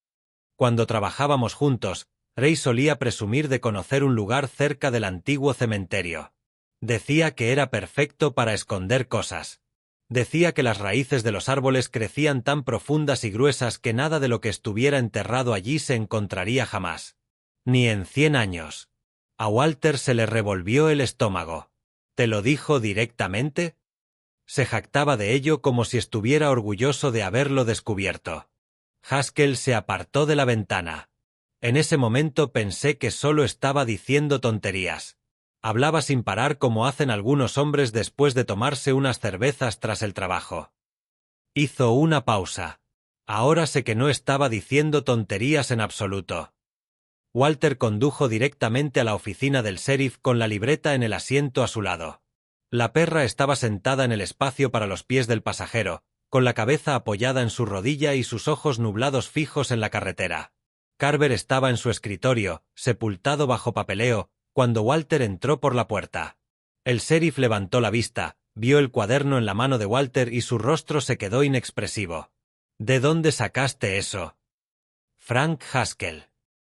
Cuando trabajábamos juntos, Ray solía presumir de conocer un lugar cerca del antiguo cementerio. Decía que era perfecto para esconder cosas. Decía que las raíces de los árboles crecían tan profundas y gruesas que nada de lo que estuviera enterrado allí se encontraría jamás. Ni en 100 años. A Walter se le revolvió el estómago. ¿Te lo dijo directamente? Se jactaba de ello como si estuviera orgulloso de haberlo descubierto. Haskell se apartó de la ventana. En ese momento pensé que solo estaba diciendo tonterías. Hablaba sin parar como hacen algunos hombres después de tomarse unas cervezas tras el trabajo. Hizo una pausa. Ahora sé que no estaba diciendo tonterías en absoluto. Walter condujo directamente a la oficina del sheriff con la libreta en el asiento a su lado. La perra estaba sentada en el espacio para los pies del pasajero, con la cabeza apoyada en su rodilla y sus ojos nublados fijos en la carretera. Carver estaba en su escritorio, sepultado bajo papeleo, cuando Walter entró por la puerta. El sheriff levantó la vista, vio el cuaderno en la mano de Walter y su rostro se quedó inexpresivo. ¿De dónde sacaste eso? Frank Haskell.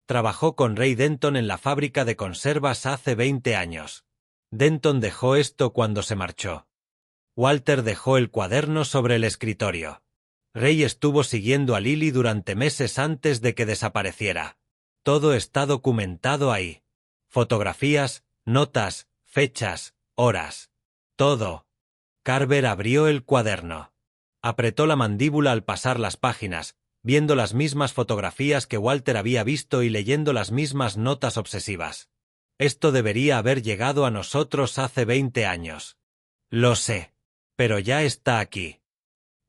Trabajó con Ray Denton en la fábrica de conservas hace 20 años. Denton dejó esto cuando se marchó. Walter dejó el cuaderno sobre el escritorio. Ray estuvo siguiendo a Lily durante meses antes de que desapareciera. Todo está documentado ahí. Fotografías, notas, fechas, horas. Todo. Carver abrió el cuaderno. Apretó la mandíbula al pasar las páginas, viendo las mismas fotografías que Walter había visto y leyendo las mismas notas obsesivas. Esto debería haber llegado a nosotros hace 20 años. Lo sé. Pero ya está aquí.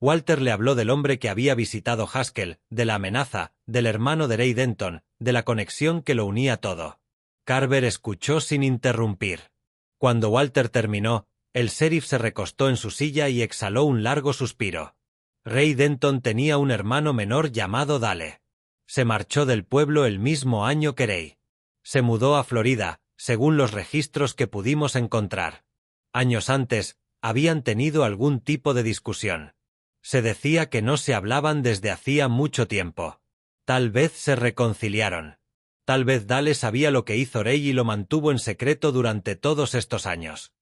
Walter le habló del hombre que había visitado Haskell, de la amenaza, del hermano de Ray Denton, de la conexión que lo unía todo. Carver escuchó sin interrumpir. Cuando Walter terminó, el sheriff se recostó en su silla y exhaló un largo suspiro. Ray Denton tenía un hermano menor llamado Dale. Se marchó del pueblo el mismo año que Ray. Se mudó a Florida, según los registros que pudimos encontrar. Años antes, habían tenido algún tipo de discusión. Se decía que no se hablaban desde hacía mucho tiempo. Tal vez se reconciliaron. Tal vez Dale sabía lo que hizo Ray y lo mantuvo en secreto durante todos estos años.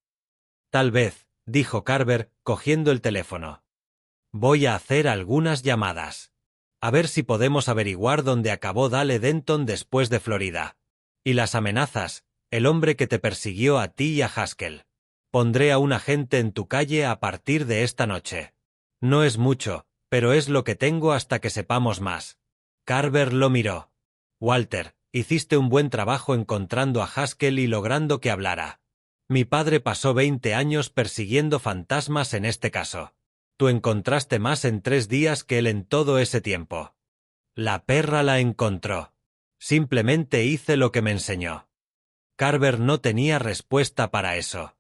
Tal vez, dijo Carver, cogiendo el teléfono. Voy a hacer algunas llamadas. A ver si podemos averiguar dónde acabó Dale Denton después de Florida. Y las amenazas, el hombre que te persiguió a ti y a Haskell. Pondré a un agente en tu calle a partir de esta noche. No es mucho, pero es lo que tengo hasta que sepamos más. Carver lo miró. Walter, hiciste un buen trabajo encontrando a Haskell y logrando que hablara. Mi padre pasó 20 años persiguiendo fantasmas en este caso. Tú encontraste más en 3 días que él en todo ese tiempo. La perra la encontró. Simplemente hice lo que me enseñó. Carver no tenía respuesta para eso.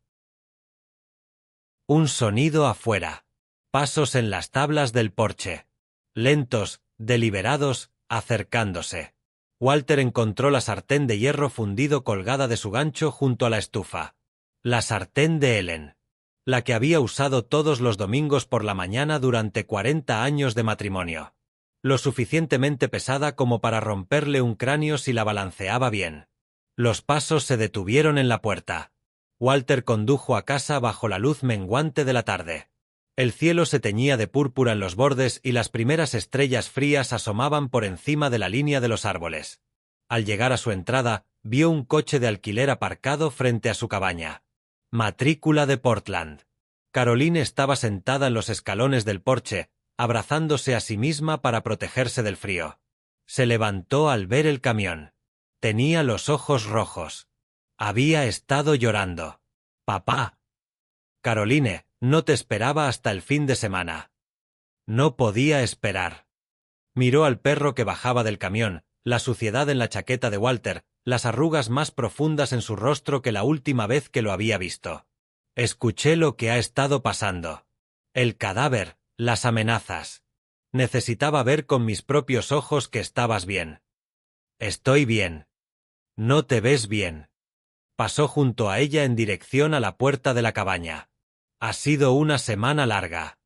Un sonido afuera. Pasos en las tablas del porche. Lentos, deliberados, acercándose. Walter encontró la sartén de hierro fundido colgada de su gancho junto a la estufa. La sartén de Ellen. La que había usado todos los domingos por la mañana durante 40 años de matrimonio. Lo suficientemente pesada como para romperle un cráneo si la balanceaba bien. Los pasos se detuvieron en la puerta. Walter condujo a casa bajo la luz menguante de la tarde. El cielo se teñía de púrpura en los bordes y las primeras estrellas frías asomaban por encima de la línea de los árboles. Al llegar a su entrada, vio un coche de alquiler aparcado frente a su cabaña. Matrícula de Portland. Caroline estaba sentada en los escalones del porche, abrazándose a sí misma para protegerse del frío. Se levantó al ver el camión. Tenía los ojos rojos. Había estado llorando. «Papá». «Caroline, no te esperaba hasta el fin de semana». No podía esperar. Miró al perro que bajaba del camión, la suciedad en la chaqueta de Walter, las arrugas más profundas en su rostro que la última vez que lo había visto. Escuché lo que ha estado pasando. El cadáver, las amenazas. Necesitaba ver con mis propios ojos que estabas bien. Estoy bien. No te ves bien. Pasó junto a ella en dirección a la puerta de la cabaña. Ha sido una semana larga.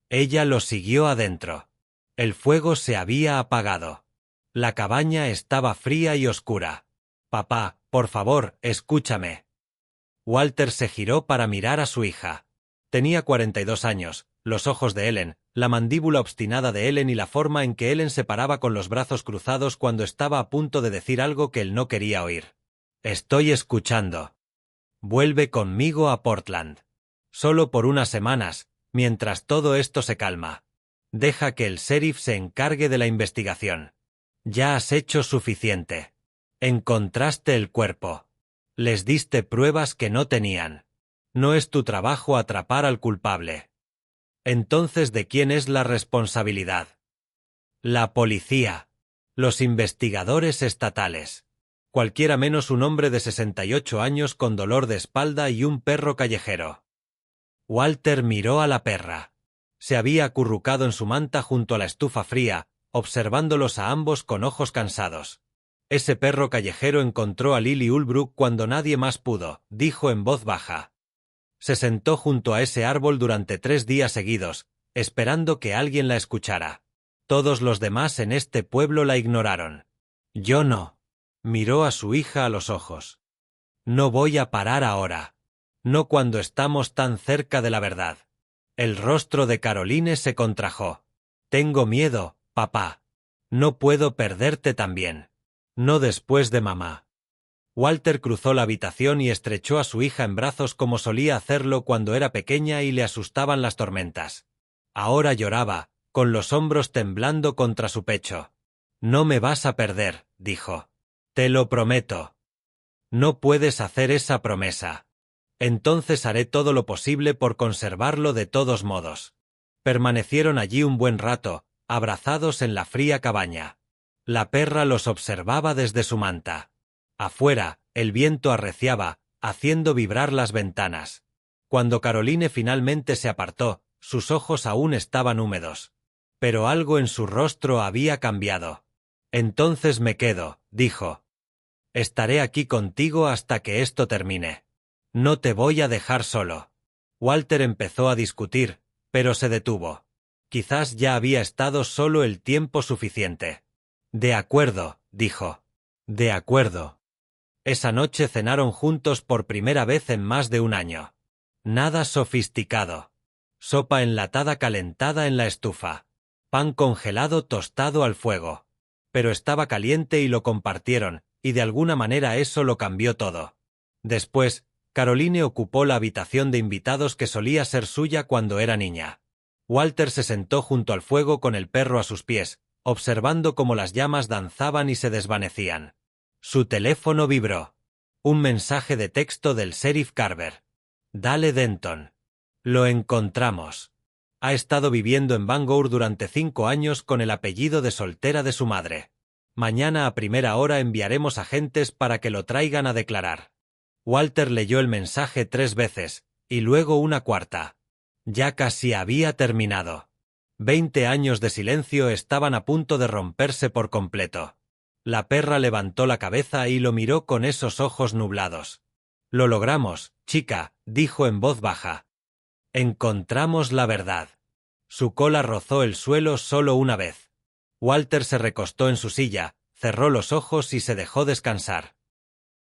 Ella lo siguió adentro. El fuego se había apagado. La cabaña estaba fría y oscura. «Papá, por favor, escúchame». Walter se giró para mirar a su hija. Tenía 42 años, los ojos de Ellen, la mandíbula obstinada de Ellen y la forma en que Ellen se paraba con los brazos cruzados cuando estaba a punto de decir algo que él no quería oír. Estoy escuchando. Vuelve conmigo a Portland. Solo por unas semanas, mientras todo esto se calma. Deja que el sheriff se encargue de la investigación. Ya has hecho suficiente. Encontraste el cuerpo. Les diste pruebas que no tenían. No es tu trabajo atrapar al culpable. Entonces, ¿de quién es la responsabilidad? La policía. Los investigadores estatales. Cualquiera menos un hombre de 68 años con dolor de espalda y un perro callejero. Walter miró a la perra. Se había acurrucado en su manta junto a la estufa fría, observándolos a ambos con ojos cansados. Ese perro callejero encontró a Lily Ulbrook cuando nadie más pudo, dijo en voz baja. Se sentó junto a ese árbol durante 3 días seguidos, esperando que alguien la escuchara. Todos los demás en este pueblo la ignoraron. Yo no. Miró a su hija a los ojos. No voy a parar ahora. No cuando estamos tan cerca de la verdad. El rostro de Caroline se contrajo. Tengo miedo, papá. No puedo perderte también. No después de mamá. Walter cruzó la habitación y estrechó a su hija en brazos como solía hacerlo cuando era pequeña y le asustaban las tormentas. Ahora lloraba, con los hombros temblando contra su pecho. No me vas a perder, dijo. Te lo prometo. No puedes hacer esa promesa. Entonces haré todo lo posible por conservarlo de todos modos. Permanecieron allí un buen rato, abrazados en la fría cabaña. La perra los observaba desde su manta. Afuera, el viento arreciaba, haciendo vibrar las ventanas. Cuando Caroline finalmente se apartó, sus ojos aún estaban húmedos. Pero algo en su rostro había cambiado. Entonces me quedo, dijo. Estaré aquí contigo hasta que esto termine. No te voy a dejar solo. Walter empezó a discutir, pero se detuvo. Quizás ya había estado solo el tiempo suficiente. De acuerdo, dijo. De acuerdo. Esa noche cenaron juntos por primera vez en más de un año. Nada sofisticado. Sopa enlatada calentada en la estufa. Pan congelado tostado al fuego. Pero estaba caliente y lo compartieron, y de alguna manera eso lo cambió todo. Después, Caroline ocupó la habitación de invitados que solía ser suya cuando era niña. Walter se sentó junto al fuego con el perro a sus pies, observando cómo las llamas danzaban y se desvanecían. Su teléfono vibró. Un mensaje de texto del sheriff Carver. Dale Denton. Lo encontramos. Ha estado viviendo en Bangor durante 5 años con el apellido de soltera de su madre. Mañana a primera hora enviaremos agentes para que lo traigan a declarar. Walter leyó el mensaje 3 veces, y luego una cuarta. Ya casi había terminado. 20 años de silencio estaban a punto de romperse por completo. La perra levantó la cabeza y lo miró con esos ojos nublados. Lo logramos, chica, dijo en voz baja. Encontramos la verdad. Su cola rozó el suelo solo una vez. Walter se recostó en su silla, cerró los ojos y se dejó descansar.